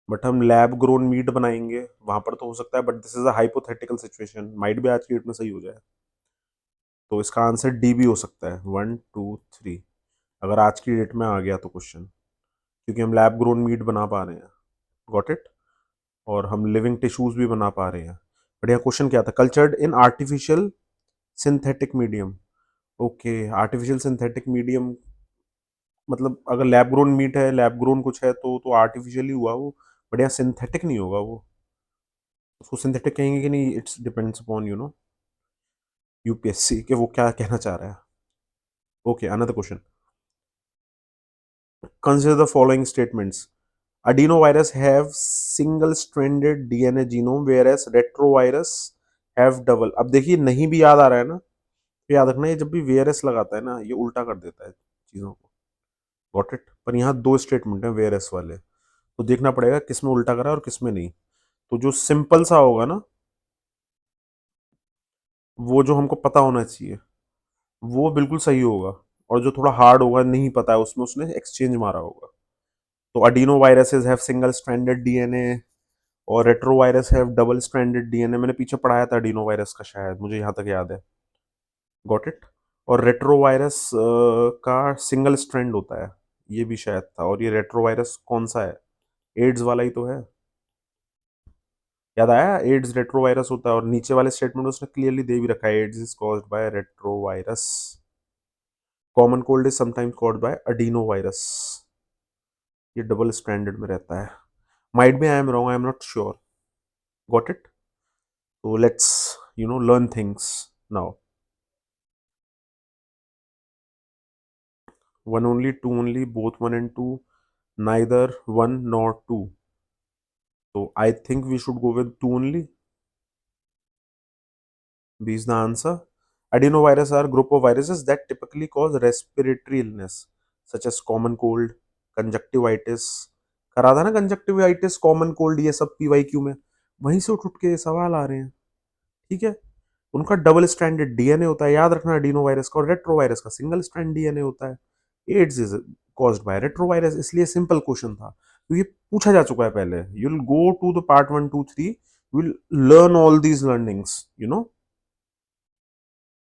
बट हम लैब ग्रोन मीट बनाएंगे वहां पर तो हो सकता है, but this is a hypothetical situation, might भी आज की डेट में सही हो जाए। तो इसका आंसर डी भी हो सकता है, 1 2 3, अगर आज की डेट में आ गया तो क्वेश्चन, क्योंकि हम लैब ग्रोन मीट बना पा रहे हैं। Got it? और हम लिविंग टिश्यूज भी बना पा रहे हैं। बट यहाँ क्वेश्चन क्या था? Cultured in artificial synthetic medium. Okay, artificial synthetic medium मतलब अगर लैब ग्रोन मीट है, लैब ग्रोन कुछ है तो आर्टिफिशियली हुआ वो, बट यहाँ सिंथेटिक नहीं होगा वो। उसको सिंथेटिक कहेंगे कि नहीं, इट्स डिपेंड्स अपॉन यूपीएससी के वो क्या कहना चाह रहा है। Okay, another question. Consider the following statements. Adenovirus have single-stranded DNA genome whereas retrovirus have double। अब देखिए, नहीं भी याद आ रहा है ना, तो याद रखना, ये जब भी VRS लगाता है ना, ये उल्टा कर देता है चीजों को। Got it? पर यहाँ दो स्टेटमेंट है VRS वाले, तो देखना पड़ेगा किस में उल्टा करा और किस में नहीं। तो जो सिंपल सा होगा ना, वो जो हमको पता होना चाहिए, वो बिल्कुल सही होगा। और जो थोड़ा हार्ड होगा, नहीं पता है, उसमें उसने एक्सचेंज मारा होगा। तो adeno viruses have single stranded DNA और retrovirus have double stranded DNA. मैंने पीछे पढ़ाया था अडीनो वायरस का, शायद मुझे यहाँ तक याद है। Got it? और रेट्रोवायरस का सिंगल स्ट्रैंड होता है, ये भी शायद था। और ये रेट्रोवायरस कौन सा है? एड्स वाला ही तो है। याद आया? एड्स रेट्रोवायरस होता है, और नीचे वाले स्टेटमेंट उसने क्लियरली दे भी रखा है, AIDS is caused by retrovirus, common cold is sometimes caused by adeno virus. ये डबल स्ट्रैंडेड में रहता है। Might be I am wrong, I am not sure. Got it? तो let's learn things now. One only, two only, both 1 and 2, neither 1 nor 2. So I think we should go with 2 only. B is the answer. Adenovirus are group of viruses that typically cause respiratory illness such as common cold, conjunctivitis। करा था ना कंजक्टिवाइटिस, कॉमन कोल्ड, ये सब PYQ में, वहीं से उठ उठ के सवाल आ रहे हैं। ठीक है? उनका डबल स्ट्रैंडेड डीएनए होता है, याद रखना, एडिनोवायरस का। और रेट्रोवायरस का सिंगल स्ट्रैंड डीएनए होता है। AIDS is caused by retrovirus, इसलिए सिंपल क्वेश्चन था, तो ये पूछा जा चुका है पहले। You will go to the part 1 2 3, you will learn all these learnings,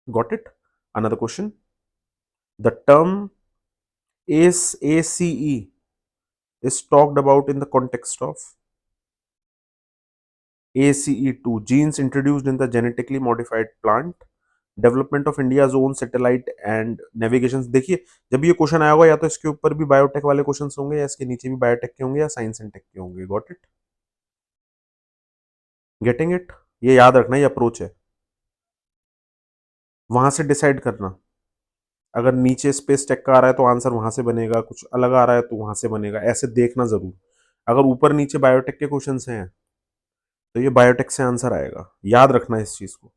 got it? Another question. The term ACE is talked about in the context of ACE2, genes introduced in the genetically modified plant, development of India's own satellite and navigation. देखिए, जब ये क्वेश्चन आया होगा, या तो इसके ऊपर भी बायोटेक वाले क्वेश्चंस होंगे, या इसके नीचे भी बायोटेक के होंगे, या साइंस एंड टेक के होंगे। Got it? Getting it? ये याद रखना, ये अप्रोच है, वहां से डिसाइड करना। अगर नीचे स्पेस टेक का आ रहा है तो आंसर वहां से बनेगा, कुछ अलग आ रहा है तो वहां से बनेगा, ऐसे देखना जरूर। अगर ऊपर नीचे बायोटेक के क्वेश्चन हैं तो ये बायोटेक से आंसर आएगा, याद रखना इस चीज को।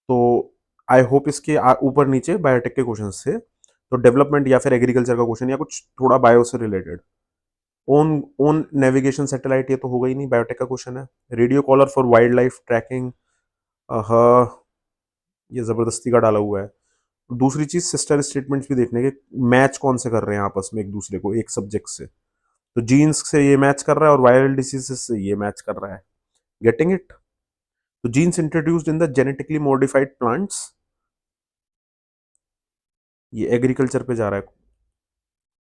तो आई होप इसके ऊपर नीचे बायोटेक के क्वेश्चन थे, तो डेवलपमेंट या फिर एग्रीकल्चर का क्वेश्चन, या कुछ थोड़ा बायो से रिलेटेड। ओन ओन नेविगेशन सैटेलाइट, ये तो होगा ही नहीं, बायोटेक का क्वेश्चन है। Radio collar for wildlife tracking, ये जबरदस्ती का डाला हुआ है। दूसरी चीज, सिस्टर स्टेटमेंट्स भी देखने के, मैच कौन से कर रहे हैं आपस में एक दूसरे को, एक सब्जेक्ट से। तो जीन्स से ये मैच कर रहा है और वायरल डिसीजेस से ये मैच कर रहा है। Getting it? तो genes introduced in the genetically modified plants, ये एग्रीकल्चर पे जा रहा है,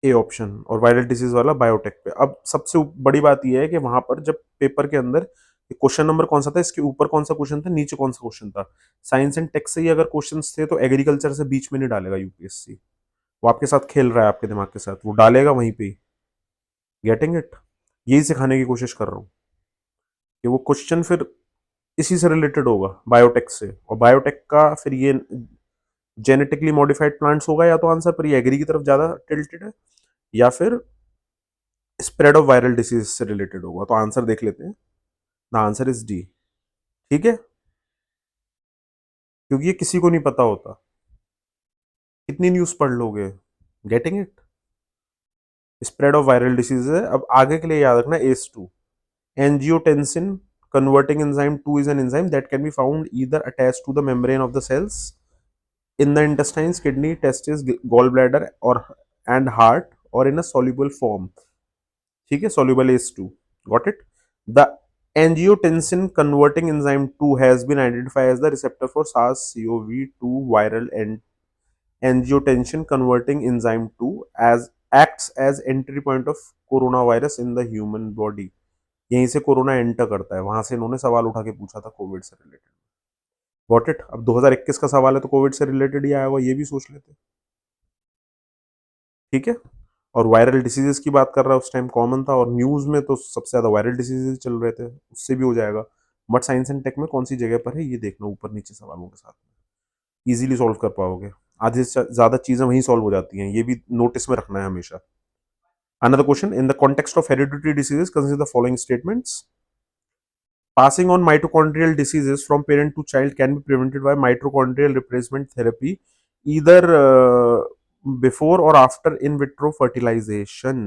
ए ऑप्शन। और वायरल डिसीज वाला बायोटेक पे। अब सबसे बड़ी बात यह है कि वहां पर जब पेपर के अंदर क्वेश्चन नंबर कौन सा था, इसके ऊपर कौन सा क्वेश्चन था, नीचे कौन सा क्वेश्चन था, साइंस एंड टेक से ही अगर क्वेश्चन थे तो एग्रीकल्चर से बीच में नहीं डालेगा यूपीएससी। वो आपके साथ खेल रहा है, आपके दिमाग के साथ, वो डालेगा वहीं पे ही। Getting it? यही सिखाने की कोशिश कर रहा हूँ कि वो क्वेश्चन फिर इसी से रिलेटेड होगा, बायोटेक से। और बायोटेक का फिर ये जेनेटिकली मॉडिफाइड प्लांट्स होगा या तो आंसर, पर ये एग्री की तरफ ज्यादा टिल्टेड है, या फिर स्प्रेड ऑफ वायरल डिसीज से रिलेटेड होगा। तो आंसर देख लेते हैं। The answer is D. ठीक है, क्योंकि ये किसी को नहीं पता होता। कितनी न्यूज पढ़ लोगे? Getting it? Spread of viral disease है। अब आगे के लिए याद रखना ACE two, angiotensin converting enzyme 2 is an enzyme that can be found either attached to the membrane of the cells in the intestines, kidney, testes, gallbladder or and heart, or in a soluble form. ठीक है, soluble ACE2. Got it? The angiotensin converting enzyme 2 has been identified as the receptor for SARS-CoV-2 viral and angiotensin converting enzyme 2 as acts as entry point of coronavirus in the human body. यहीं से कोरोना एंटर करता है, वहां से इन्होंने सवाल उठा के पूछा था कोविड से रिलेटेड। Got it? अब 2021 का सवाल है तो कोविड से रिलेटेड ही आया हुआ, ये भी सोच लेते। ठीक है, और वायरल डिसीजेस की बात कर रहा है, उस टाइम कॉमन था, और न्यूज में तो सबसे ज्यादा वायरल डिसीजेस चल रहे थे, उससे भी हो जाएगा। बट साइंस एंड टेक में कौन सी जगह पर है ये देखना, ऊपर नीचे सवालों के साथ में इजीली सॉल्व कर पाओगे। आधी से ज्यादा चीजें वहीं सॉल्व हो जाती हैं, ये भी नोटिस में रखना है हमेशा। Another question, in the context of hereditary diseases, consider the following statements. Passing on mitochondrial diseases from parent to child can be prevented by mitochondrial replacement therapy, either before or after in vitro fertilization.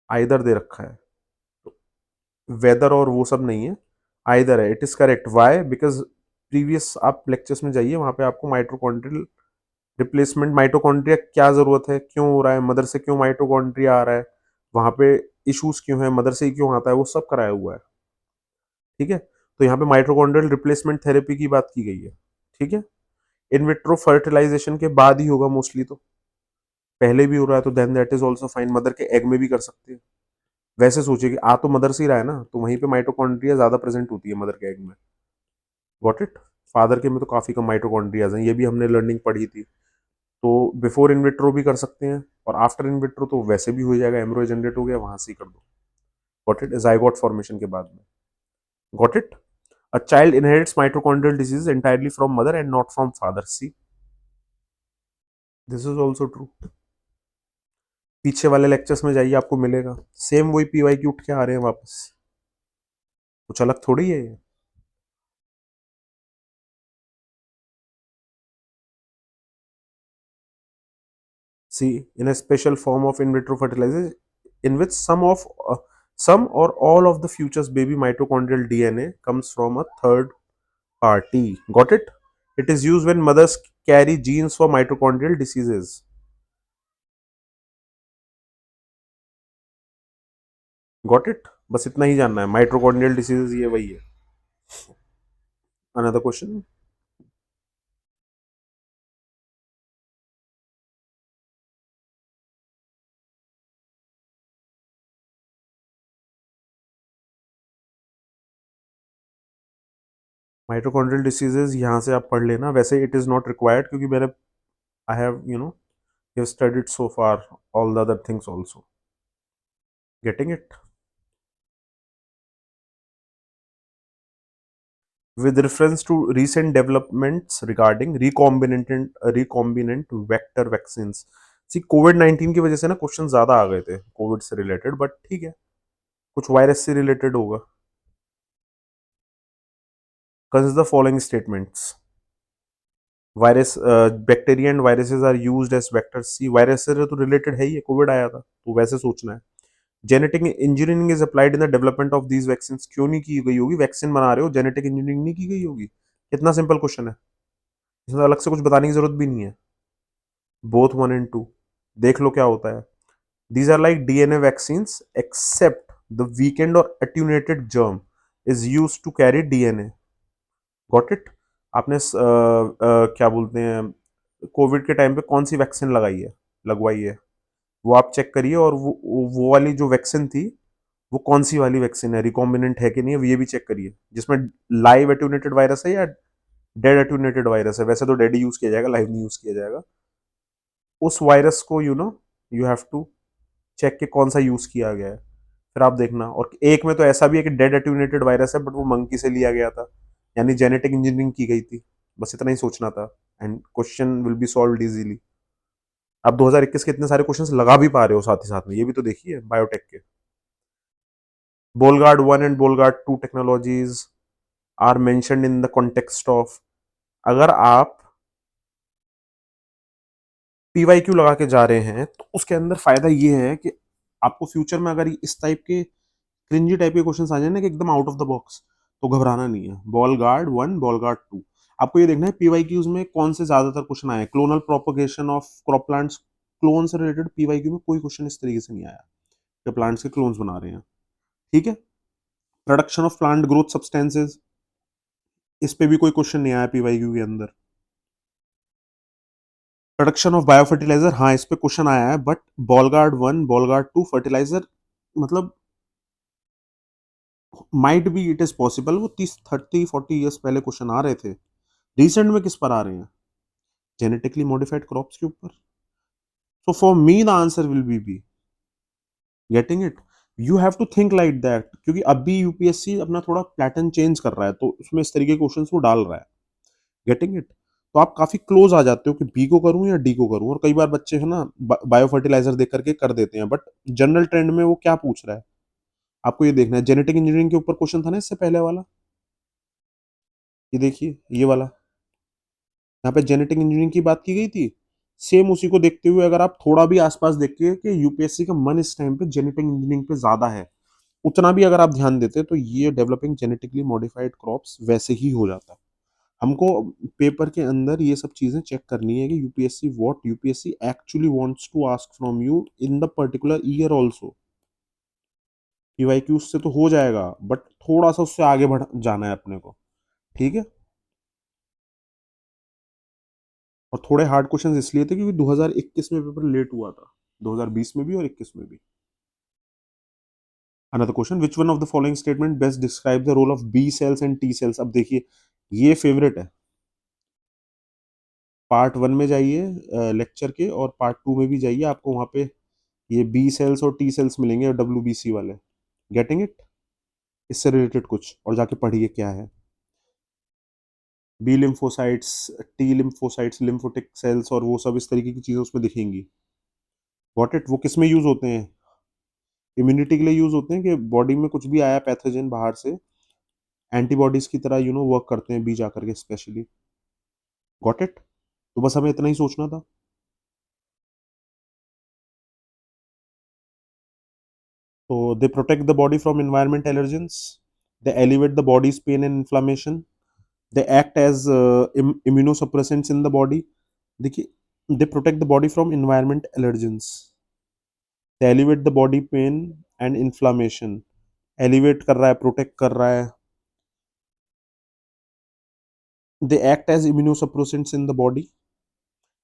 Either they रखा है, वेदर और वो सब नहीं है, आइदर है। It is correct. Why? Because previous आप लेक्चर्स में जाइए, वहां पे आपको माइटोकॉन्ड्रियल रिप्लेसमेंट, माइटोकॉन्ड्रिया क्या जरूरत है, क्यों हो रहा है, मदर से क्यों माइटोकॉन्ड्रिया आ रहा है, वहां पे इश्यूज क्यों है, मदर से ही क्यों आता है, वो सब कराया हुआ है। ठीक है, तो यहाँ पे माइटोकॉन्ड्रियल रिप्लेसमेंट थेरेपी की बात की गई है। ठीक है, इन विट्रो फर्टिलाइजेशन के बाद ही होगा मोस्टली, तो पहले भी हो रहा है तो then that is also fine, mother के एग में भी कर सकते हैं। वैसे सोचिए कि आ तो मदर से ही रहा है ना, तो वहीं पे माइटोकॉन्ड्रिया ज्यादा प्रेजेंट होती है मदर के एग में। Got it? फादर के में तो काफी कम माइटोकॉन्ड्रियाज हैं, ये भी हमने लर्निंग पढ़ी थी। तो बिफोर इन विट्रो भी कर सकते हैं, और आफ्टर इन विट्रो तो वैसे भी हो जाएगा, एम्ब्रियो जनरेट हो गया, वहां से ही कर दो। Got it? जाइगोट फॉर्मेशन के बाद में। Got it? A child inherits mitochondrial disease entirely from mother and not from father. See, this is also true. पीछे वाले लेक्चर्स में जाइए, आपको मिलेगा सेम वही पीवाई की उठ के आ रहे हैं वापस, कुछ अलग थोड़ी है ये। See, in a special form of in vitro fertilization, in which some or all of the future's baby mitochondrial DNA comes from a third party. Got it? It is used when mothers carry genes for mitochondrial diseases. Got it? बस इतना ही जानना है, माइटोकॉन्ड्रियल डिसीजेज ये वही है। Another question. माइटोकॉन्ड्रियल डिसीजेज यहाँ से आप पढ़ लेना, वैसे इट इज नॉट रिक्वायर्ड, क्योंकि मैंने I have you studied so far all the other things also. Getting it? With reference to recent developments regarding recombinant vector vaccines. सी कोविड-19 की वजह से ना क्वेश्चन ज्यादा आ गए थे कोविड से रिलेटेड, बट ठीक है, कुछ वायरस से रिलेटेड होगा। Consider the following statements. Virus, bacteria and viruses are used as vectors. C virus से तो रिलेटेड है ही, कोविड आया था, तो वैसे सोचना है। Genetic engineering is applied in the development of these vaccine. क्यों नहीं की गई होगी? वैक्सीन बना रहे हो, जेनेटिक इंजीनियरिंग नहीं की गई होगी? कितना सिंपल क्वेश्चन है, इसमें अलग से कुछ बताने की जरूरत भी नहीं है। बोथ 1 and 2, देख लो क्या होता है। These are like DNA vaccines except the weakened or attenuated germ is used to carry DNA. Got it? आपने क्या बोलते हैं, कोविड के टाइम पे कौन सी वैक्सीन लगाई है, लगवाई है, वो आप चेक करिए, और वो वाली जो वैक्सीन थी, वो कौन सी वाली वैक्सीन है, रिकॉम्बिनेंट है कि नहीं है, ये भी चेक करिए, जिसमें लाइव एट्यूनेटेड वायरस है या डेड एट्यूनेटेड वायरस है। वैसे तो डेड यूज किया जाएगा, लाइव नहीं यूज किया जाएगा। उस वायरस को यू हैव टू चेक के कौन सा यूज किया गया है, फिर आप देखना। और एक में तो ऐसा भी है कि डेड एट्यूनेटेड वायरस है, बट वो मंकी से लिया गया था, यानी जेनेटिक इंजीनियरिंग की गई थी। बस इतना ही सोचना था and question will be solved easily. आप 2021 के इतने सारे क्वेश्चंस लगा भी पा रहे हो साथ ही साथ में, ये भी तो देखिए बायोटेक के। Bollgard 1 and Bollgard 2 technologies are mentioned in the context of, अगर आप पीवाईक्यू लगा के जा रहे हैं तो उसके अंदर फायदा ये है कि आपको फ्यूचर में अगर इस टाइप के क्रिंजी टाइप के क्वेश्चन आ जाए ना कि एकदम आउट ऑफ द बॉक्स, तो घबराना नहीं है। बॉल गार्ड 1, बॉल गार्ड 2, आपको ये देखना है पीवाईक्यूज में कौन से ज्यादातर क्वेश्चन आए। Clonal propagation of crop plants, clone से रिलेटेड पीवाईक्यू में कोई क्वेश्चन इस तरीके से नहीं आया कि प्लांट्स के क्लोन्स बना रहे हैं, ठीक है। Production of plant growth substances, इस पे भी कोई क्वेश्चन नहीं आया पीवाईक्यू के अंदर। प्रोडक्शन ऑफ बायो फर्टिलाइजर, हाँ इस पे क्वेश्चन आया है, बट बॉलगार्ड 1, बॉलगार्ड 2 फर्टिलाइजर मतलब might be it is possible वो 30 30 40 ईयर्स पहले क्वेश्चन आ रहे थे, रिसेंट में किस पर आ रहे हैं, जेनेटिकली मॉडिफाइड क्रॉप्स के ऊपर। So for me the answer will be getting it. You have to think like that, क्योंकि अभी यूपीएससी अपना थोड़ा पैटर्न चेंज कर रहा है, तो उसमें इस तरीके के क्वेश्चन वो डाल रहा है, गेटिंग इट। तो आप काफी क्लोज आ जाते हो कि बी को करूं या डी को करूं, और कई बार बच्चे है ना बायो फर्टिलाइजर देख करके कर देते हैं, बट जनरल ट्रेंड में वो क्या पूछ रहा है आपको ये देखना है। जेनेटिक इंजीनियरिंग के ऊपर क्वेश्चन था ना इससे पहले वाला, ये देखिए ये वाला, यहाँ पे जेनेटिक इंजीनियरिंग की बात की गई थी। सेम उसी को देखते हुए अगर आप थोड़ा भी आसपास देखिए कि यूपीएससी का मन इस टाइम पे जेनेटिक इंजीनियरिंग पे ज्यादा है, उतना भी अगर आप ध्यान देते तो ये डेवलपिंग जेनेटिकली मॉडिफाइड क्रॉप्स वैसे ही हो जाता। हमको पेपर के अंदर ये सब चीजें चेक करनी है कि UPSC what UPSC actually wants to ask from you in the particular year also. PYQ से तो हो जाएगा, बट थोड़ा सा उससे आगे बढ़ जाना है अपने को, ठीक है। और थोड़े हार्ड क्वेश्चंस इसलिए थे क्योंकि 2021 में पेपर लेट हुआ था, 2020 में भी और 21 में भी। Another question, which one of the following statement best describe the role of B cells and T cells. अब देखिए ये फेवरेट है, पार्ट 1 में जाइए लेक्चर के, और पार्ट 2 में भी जाइए, आपको वहां पे ये बी सेल्स और टी सेल्स मिलेंगे और डब्ल्यू वाले, गेटिंग इट। इससे रिलेटेड कुछ और जाके पढ़िए क्या है। B lymphocytes, T lymphocytes, lymphatic cells और वो सब इस तरीके की चीजें उसमें दिखेंगी, गॉट इट। वो किस में यूज होते हैं, इम्यूनिटी के लिए यूज होते हैं कि बॉडी में कुछ भी आया पैथोजन बाहर से, एंटीबॉडीज की तरह वर्क करते हैं बी जाकर के स्पेशली, गॉट इट। तो बस हमें इतना ही सोचना था। तो they protect the body from environment allergens, they elevate the body's pain and inflammation, they act as immunosuppressants in the body। देखिए they protect the body from environment allergens, they elevate the body pain and inflammation, elevate कर रहा है, प्रोटेक्ट कर रहा है। They act as immunosuppressants in the body,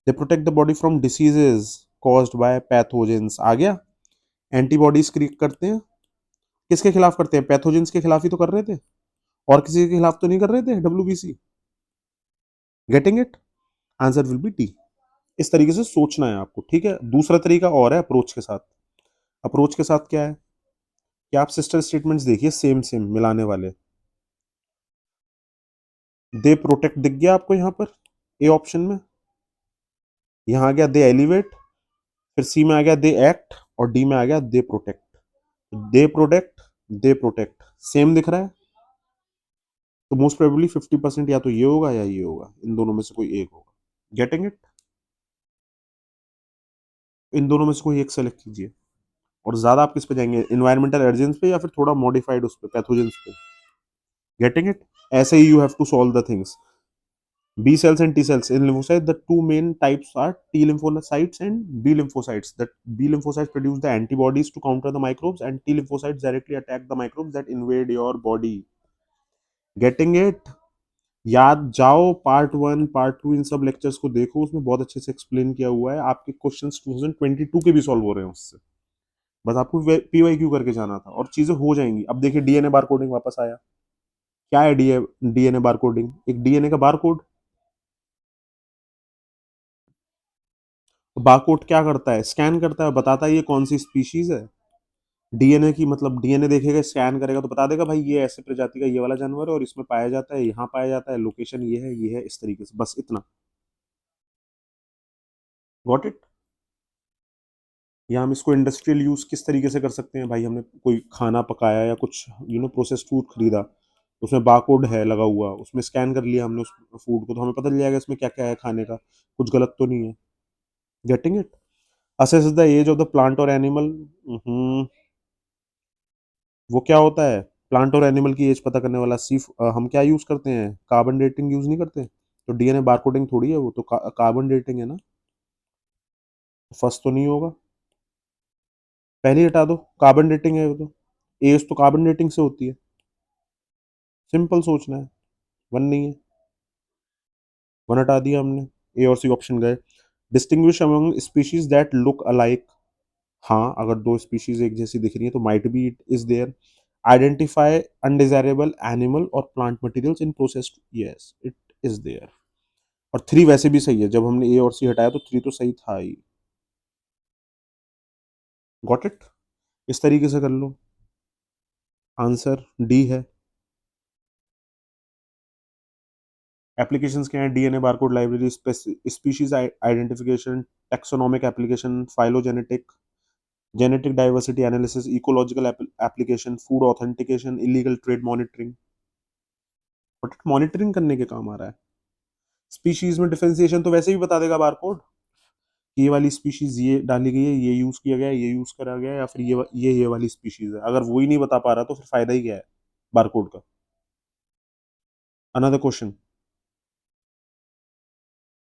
they protect the body from diseases caused by pathogens. आ गया, एंटीबॉडीज क्रिएट करते हैं, किसके खिलाफ करते हैं, पैथोजेंस के खिलाफ ही तो कर रहे थे, और किसी के खिलाफ तो नहीं कर रहे थे WBC, getting it. Answer will B T. इस तरीके से सोचना है आपको, ठीक है। दूसरा तरीका और है अप्रोच के साथ। अप्रोच के साथ क्या है कि आप सिस्टर स्टेटमेंट्स देखिए सेम सेम मिलाने वाले। दे प्रोटेक्ट दिख गया आपको यहाँ पर ए ऑप्शन में, यहाँ आ गया दे एलिवेट, फिर सी में आ गया दे एक्ट, और डी में आ गया they protect. They protect, they protect same दिख रहा है, तो मोस्ट प्रोबेबली 50% या तो ये होगा या ये होगा, इन दोनों में से कोई एक होगा, गेटिंग इट। इन दोनों में से कोई एक सेलेक्ट कीजिए। और ज्यादा आप किस पे जाएंगे, इन्वायरमेंटल एजेंट्स पे या फिर थोड़ा मॉडिफाइड उस पे पैथोजेंस पे, गेटिंग इट। ऐसे ही you have to solve the things. B cells and T cells in lymphocytes, the two main types are T lymphocytes and B lymphocytes. That B lymphocytes produce the antibodies to counter the microbes, and T lymphocytes directly attack the microbes that invade your body. Getting it? याद जाओ, पार्ट 1 पार्ट 2 इन सब लेक्चर्स को देखो, उसमें बहुत अच्छे से एक्सप्लेन किया हुआ है। आपके क्वेश्चंस 2022 के भी सॉल्व हो रहे हैं उससे, बस आपको पीवाईक्यू करके जाना था और चीजें हो जाएंगी। अब देखिए डीएनए बार कोडिंग वापस आया। क्या है डीएनए बार कोडिंग, एक डीएनए का बार कोड। बारकोड क्या करता है, स्कैन करता है, बताता है ये कौन सी स्पीशीज है, डीएनए की मतलब डीएनए देखेगा, स्कैन करेगा तो बता देगा भाई ये ऐसे प्रजाति का ये वाला जानवर है और इसमें पाया जाता है, यहाँ पाया जाता है, लोकेशन ये है, इस तरीके से, बस इतना। Got it. या हम इसको इंडस्ट्रियल यूज किस तरीके से कर सकते हैं भाई, हमने कोई खाना पकाया या कुछ प्रोसेस्ड फूड खरीदा, उसमें बारकोड है लगा हुआ, उसमें स्कैन कर लिया हमने उस फूड को, तो हमें पता चल जाएगा इसमें क्या क्या है खाने का, कुछ गलत तो नहीं है। Getting it. Assess the age of the plant और एनिमल। वो क्या होता है, प्लांट और एनिमल की एज पता करने वाला सिर्फ हम क्या यूज करते हैं, कार्बन डेटिंग यूज नहीं करते, तो डीएनए बारकोडिंग थोड़ी है वो तो, कार्बन डेटिंग है ना। फर्स्ट तो नहीं होगा, पहले ही हटा दो, कार्बन डेटिंग है वो तो, एज तो कार्बन डेटिंग से होती है, सिंपल सोचना है। वन नहीं है, वन हटा दिया हमने, ए और सी ऑप्शन गए। Distinguish among species that look alike. हाँ, अगर दो स्पीशीज एक जैसी दिख रही है तो might be it is there. Identify undesirable animal और plant materials in processed, yes it is there. और थ्री वैसे भी सही है, जब हमने ए और सी हटाया तो थ्री तो सही था ही। Got it. इस तरीके से कर लो, आंसर डी है। एप्लीकेशंस क्या है, DNA barcode library, species identification, taxonomic application, phylogenetic, genetic diversity analysis, ecological application, food authentication, illegal trade monitoring. But monitoring करने के काम आ रहा है। स्पीशीज में डिफरेंशिएशन तो वैसे भी बता देगा बारकोड, ये वाली स्पीशीज ये डाली गई है, ये यूज किया गया है, ये यूज करा गया है, या फिर ये वाली स्पीशीज है। अगर वो ही नहीं बता पा रहा तो फिर फायदा ही क्या है बारकोड का। Another question,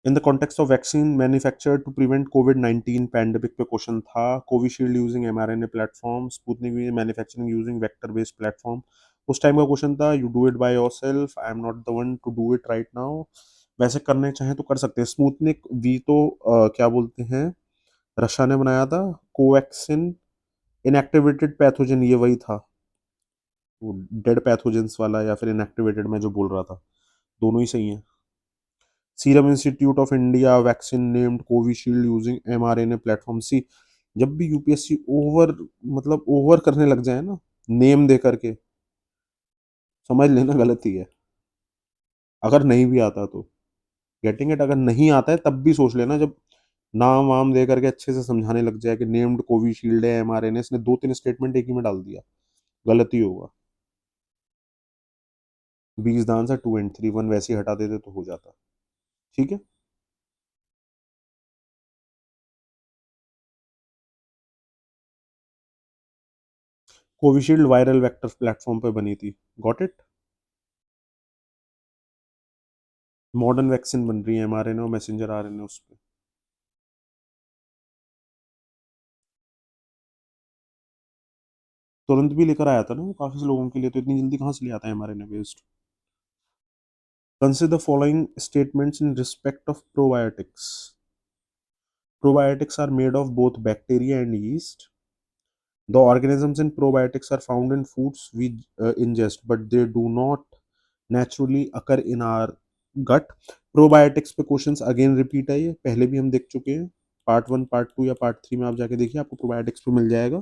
in the context of vaccine manufacture to prevent कोविड-19 पैंडेमिक पे क्वेश्चन था। Covishield using mRNA platform, Sputnik V manufacturing using vector based platform. उस टाइम का क्वेश्चन था, you do it by yourself, I am not the one to do it right now. वैसे करने चाहे तो कर सकते हैं। स्पुतनिक वी तो क्या बोलते हैं, रशिया ने बनाया था। कोवैक्सिन इनएक्टिवेटेड पैथोजन, ये वही था, वो डेड पैथोजेंस वाला या फिर इनएक्टिवेटेड में जो बोल रहा था, दोनों ही सही हैं। Serum Institute of India vaccine named Covishield using mRNA platform. See, जब भी यूपीएससी ओवर मतलब ओवर करने लग जाए ना नेम दे करके, समझ लेना गलती है। अगर नहीं भी आता तो, गेटिंग इट, अगर नहीं आता है तब भी सोच लेना, जब नाम वाम दे करके अच्छे से समझाने लग जाए कि नेम्ड कोविशील्ड है एमआरएनए, इसने दो तीन स्टेटमेंट एक ही में डाल दिया, गलती होगा। बीस दान से टू एंड थ्री, वन वैसे ही हटा देते तो हो जाता। ठीक है। कोविशील्ड वायरल वेक्टर प्लेटफॉर्म पे बनी थी। Got it. मॉडर्न वैक्सीन बन रही है एमआरएनए और मैसेंजर आरएनए उस पे। तुरंत भी लेकर आया था ना वो काफी लोगों के लिए, तो इतनी जल्दी कहाँ से ले आता है mRNA based. Consider following statements in respect of probiotics. Probiotics are made of both bacteria and yeast. The organisms in probiotics are found in foods we ingest, but they do not naturally occur in our gut. Probiotics पे क्वेश्चंस अगेन रिपीट है, ये पहले भी हम देख चुके हैं, पार्ट वन पार्ट टू या पार्ट थ्री में आप जाके देखिए, आपको प्रोबायोटिक्स पे मिल जाएगा।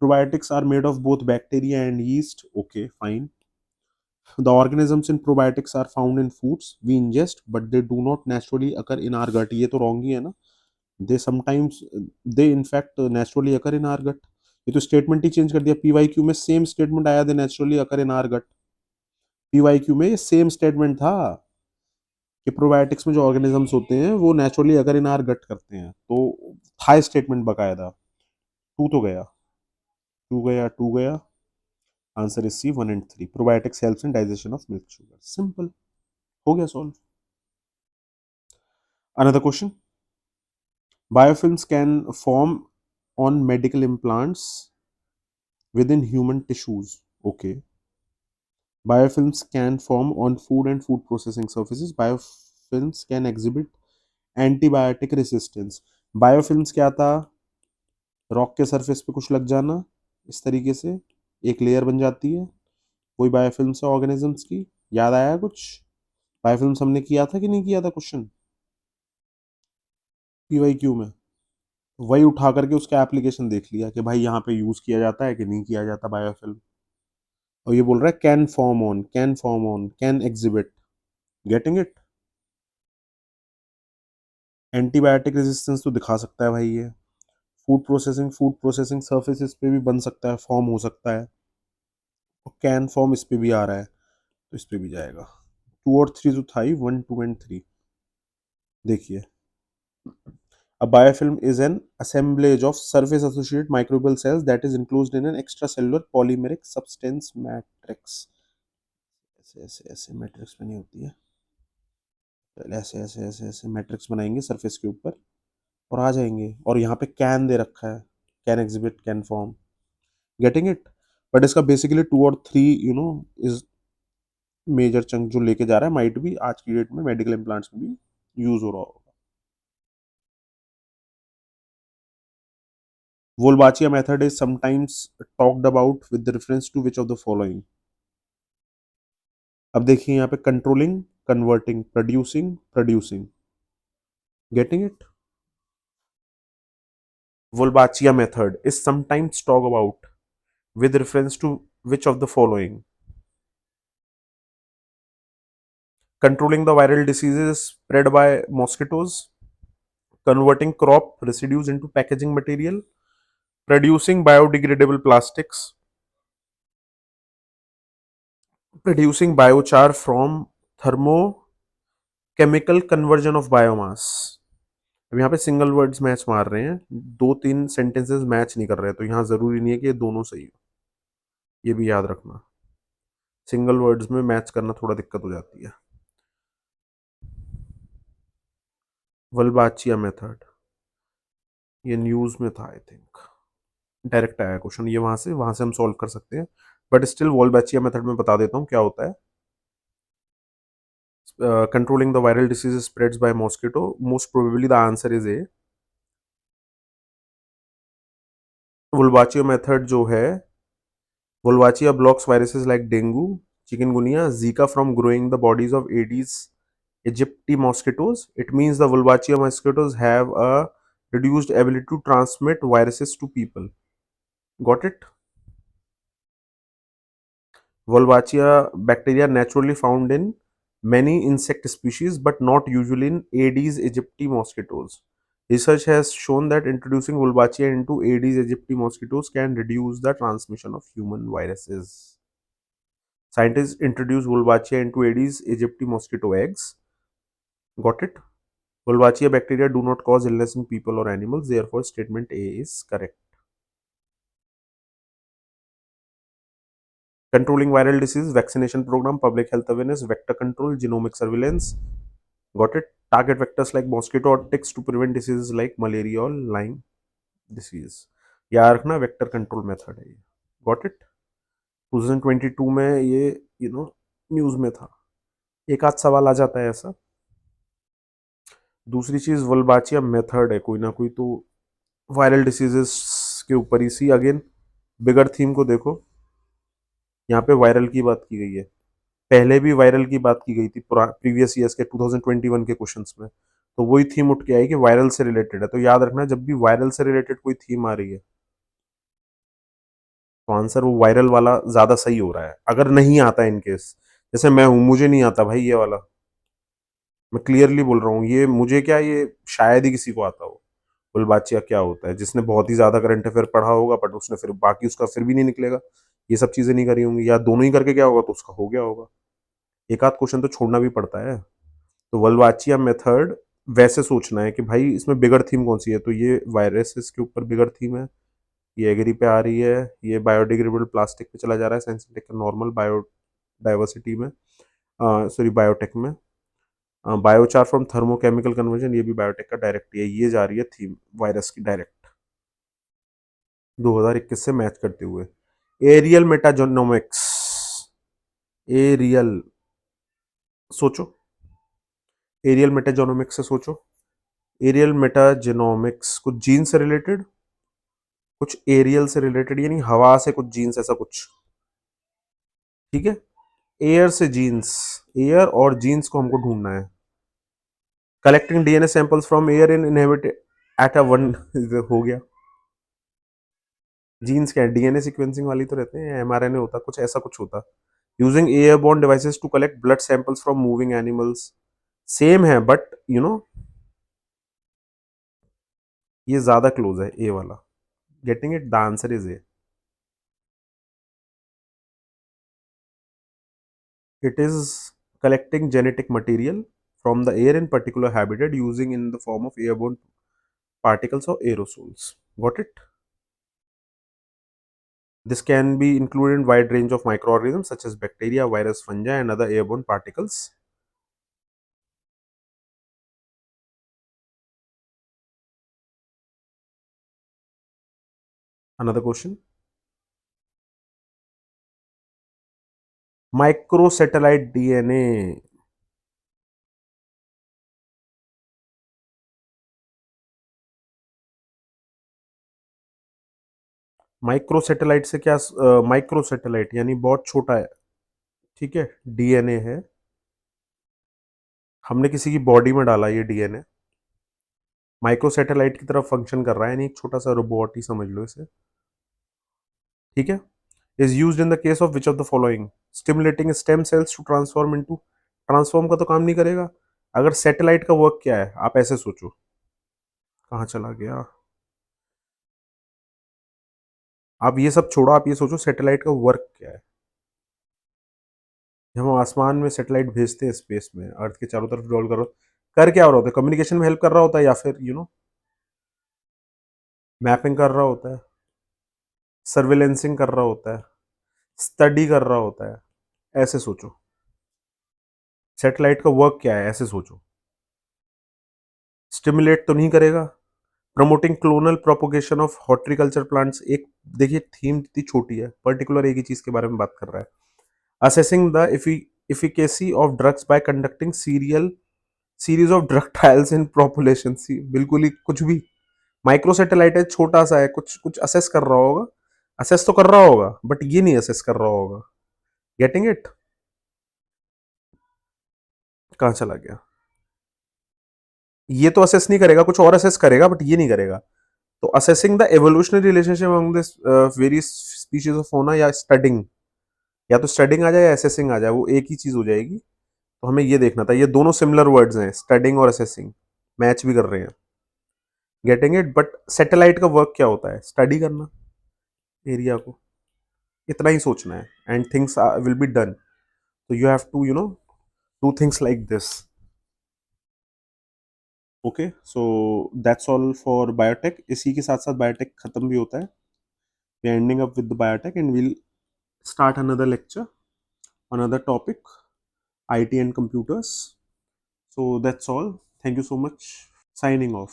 Probiotics are made of both bacteria and yeast, okay fine. The organisms in probiotics are found in foods we ingest, but they do not naturally occur in our gut. ये तो wrong ही है ना, they sometimes, they in fact naturally occur in our gut. ये तो स्टेटमेंट ही चेंज कर दिया, पीवाईक्यू में सेम स्टेटमेंट आया, they naturally occur in our gut. PYQ में ये सेम स्टेटमेंट था कि प्रोबायोटिक्स में जो ऑर्गेनिजम्स होते हैं वो नेचुरली अकर इन आर गट करते हैं, तो था स्टेटमेंट बकायदा। टू तो गया, टू गया, टू गया। Answer is C, one and three. Probiotics helps in digestion of milk sugar, simple, हो गया solve. Another question, biofilms can form on medical implants within human tissues, okay. Biofilms can form on food and food processing surfaces. Biofilms can exhibit antibiotic resistance. Biofilms क्या था, रॉक के सरफेस पे कुछ लग जाना, इस तरीके से एक लेयर बन जाती है, वही बायोफिल्म्स है ऑर्गेनिजम्स की। याद आया कुछ, बायोफिल्म्स हमने किया था कि नहीं किया था क्वेश्चन पीवाईक्यू में। वही उठा करके उसका एप्लीकेशन देख लिया कि भाई यहाँ पे यूज किया जाता है कि नहीं किया जाता बायोफिल्म, और ये बोल रहा है can form on can exhibit, getting it. Antibiotic resistance तो दिखा सकता है भाई ये। फूड प्रोसेसिंग सर्फेसिस पे भी बन सकता है, फॉर्म हो सकता है, और कैन फॉर्म इस पे भी आ रहा है, तो इस पे भी जाएगा। 2 और 3 तो था ही, 1 2 एंड 3। देखिए, a biofilm is an assemblage of surface associated microbial cells that is enclosed in an extracellular polymeric substance matrix। ऐसे ऐसे ऐसे मैट्रिक्स बनी होती है, पहले ऐसे ऐसे ऐसे ऐसे मैट्रिक्स बनाएंगे सरफेस के ऊपर और आ जाएंगे, और यहाँ पे कैन दे रखा है, can exhibit can form, getting it. But इसका बेसिकली 2 और 3 इज मेजर चंक जो लेके जा रहा है, माइट भी आज की डेट में मेडिकल इम्प्लांट्स में भी यूज हो रहा होगा। Wolbachia method is sometimes talked about with the reference to which of the following? अब देखिए यहाँ पे controlling, converting, producing, getting it. Wolbachia method is sometimes talked about with reference to which of the following? Controlling the viral diseases spread by mosquitoes, converting crop residues into packaging material, producing biodegradable plastics, producing biochar from thermochemical conversion of biomass। अब यहाँ पे सिंगल वर्ड्स मैच मार रहे हैं, 2 3 सेंटेंसेस मैच नहीं कर रहे, तो यहाँ जरूरी नहीं है कि ये दोनों सही हो, ये भी याद रखना। सिंगल वर्ड्स में मैच करना थोड़ा दिक्कत हो जाती है। वल्बाचिया मेथड, ये न्यूज में था आई थिंक, डायरेक्ट आया क्वेश्चन, ये वहां से हम सॉल्व कर सकते हैं, बट स्टिल वॉल्बाचिया मेथड में बता देता हूँ क्या होता है। Controlling the viral disease spreads by mosquito, most probably the answer is A. Wolbachia method जो है, Wolbachia blocks viruses like dengue, chikungunya, Zika from growing the bodies of Aedes Egypti mosquitoes. It means the Wolbachia mosquitoes have a reduced ability to transmit viruses to people. Got it? Wolbachia bacteria naturally found in many insect species but not usually in Aedes aegypti mosquitoes. Research has shown that introducing Wolbachia into Aedes aegypti mosquitoes can reduce the transmission of human viruses. Scientists introduced Wolbachia into Aedes aegypti mosquito eggs. Got it? Wolbachia bacteria do not cause illness in people or animals, therefore statement A is correct. Controlling viral disease, vaccination program, public health awareness, vector control, genomic surveillance. Got it? Target vectors like mosquito or ticks to prevent diseases like malaria or Lyme disease. याद रखना वेक्टर कंट्रोल मेथड है ये। Got it. 2022 में ये न्यूज में था, एक आध सवाल आ जाता है ऐसा। दूसरी चीज वल्बाचिया मेथड है, कोई ना कोई तो वायरल डिसीजेस के ऊपर ही। सी अगेन बिगर थीम को देखो, यहाँ पे वायरल की बात की गई है, पहले भी वायरल की बात की गई थी प्रीवियस ईयर्स के 2021 के क्वेश्चंस में, तो वही थीम उठ के आई कि वायरल से रिलेटेड है। तो याद रखना जब भी वायरल से रिलेटेड कोई थीम आ रही है तो आंसर वो वायरल वाला ज्यादा सही हो रहा है। अगर नहीं आता इन केस, जैसे मैं हूं, मुझे नहीं आता भाई ये वाला, मैं क्लियरली बोल रहा हूँ, ये मुझे क्या, ये शायद ही किसी को आता हो बुलबाचिया क्या होता है, जिसने बहुत ही ज्यादा करंट अफेयर पढ़ा होगा बट उसने फिर बाकी उसका फिर भी नहीं निकलेगा, ये सब चीजें नहीं करी होंगी, या दोनों ही करके क्या होगा तो उसका हो गया होगा। एक आध क्वेश्चन तो छोड़ना भी पड़ता है। तो वल्बाचिया मेथड वैसे सोचना है कि भाई इसमें बिगर थीम कौन सी है, तो ये वायरसेस के ऊपर बिगर थीम है, ये एग्री पे आ रही है, ये बायोडिग्रेडेबल प्लास्टिक पे चला जा रहा है, साइंटिफिक नॉर्मल बायो डाइवर्सिटी में, सॉरी बायोटेक में, बायोचार फ्रॉम थर्मोकेमिकल कन्वर्जन, ये भी बायोटेक का डायरेक्ट है, ये जा रही है थीम वायरस की डायरेक्ट 2021 से मैच करते हुए। एरियल मेटाजोनोमिक्स, एरियल सोचो, एरियल मेटाजोनोमिक्स से सोचो। एरियल मेटाजेनोमिक्स कुछ जीन से रिलेटेड, कुछ एरियल से रिलेटेड, यानी हवा से कुछ जीन्स, ऐसा कुछ, ठीक है। एयर से जीन्स, एयर और जीन्स को हमको ढूंढना है। Collecting DNA samples from air in inhabited at a one हो गया। जीन्स क्या है, डीएनए सीक्वेंसिंग वाली तो रहते हैं, एमआरएनए होता, कुछ ऐसा कुछ होता। Using airborne devices to collect blood samples from moving animals. Same है बट यू नो ये ज्यादा क्लोज है ए वाला। Getting it, the answer is A. It is collecting genetic material from the air in particular habitat using in the form of airborne particles or aerosols. Got it? This can be included in wide range of microorganisms such as bacteria, virus, fungi, and other airborne particles. Another question. Microsatellite DNA. Microsatellite से क्या, माइक्रोसैटेलाइट यानी बहुत छोटा है, ठीक है, डीएनए है, हमने किसी की बॉडी में डाला ये डीएनए, माइक्रोसैटेलाइट की तरफ फंक्शन कर रहा है, यानी एक छोटा सा रोबोट ही समझ लो इसे, ठीक है। Is used in the case of which of the following, stimulating stem cells to transform into, transform का तो काम नहीं करेगा। अगर सैटेलाइट का वर्क क्या है आप ऐसे सोचो, कहाँ चला गया, आप ये सब छोड़ो, आप ये सोचो सैटेलाइट का वर्क क्या है। जब हम आसमान में सैटेलाइट भेजते हैं स्पेस में, अर्थ के चारों तरफ रोल करो, कर क्या हो रहा होता है, कम्युनिकेशन में हेल्प कर रहा होता है, या फिर मैपिंग कर रहा होता है, सर्विलेंसिंग कर रहा होता है, स्टडी कर रहा होता है, ऐसे सोचो। सैटेलाइट का वर्क क्या है ऐसे सोचो। स्टिमुलेट तो नहीं करेगा। Promoting clonal propagation of horticulture plants, एक देखिए थीम इतनी छोटी है, पर्टिकुलर एक ही चीज के बारे में बात कर रहा है। Assessing the efficacy of drugs by conducting series of drug trials in population, बिल्कुल ही कुछ भी। माइक्रो सैटेलाइट है, छोटा सा है, कुछ कुछ असेस कर रहा होगा, असेस तो कर रहा होगा बट ये नहीं असेस कर रहा होगा। Getting it? कहाँ चला गया, ये तो असेस नहीं करेगा, कुछ और असेस करेगा बट ये नहीं करेगा। तो assessing the evolutionary relationship among this various species of फोना, या स्टडिंग, या तो स्टडिंग आ जाए या असेसिंग आ जाए, वो एक ही चीज हो जाएगी। तो हमें ये देखना था, ये दोनों सिमिलर वर्ड्स हैं, स्टडिंग और असेसिंग, मैच भी कर रहे हैं। Getting it? बट सैटेलाइट का वर्क क्या होता है, स्टडी करना एरिया को, इतना ही सोचना है, and things will be done. तो you have to do things like this. Okay, so that's all for biotech. इसी के साथ साथ बायोटेक खत्म भी होता है, we are ending up with the biotech and will start another lecture, another topic, IT and computers. So that's all. Thank you so much. Signing off.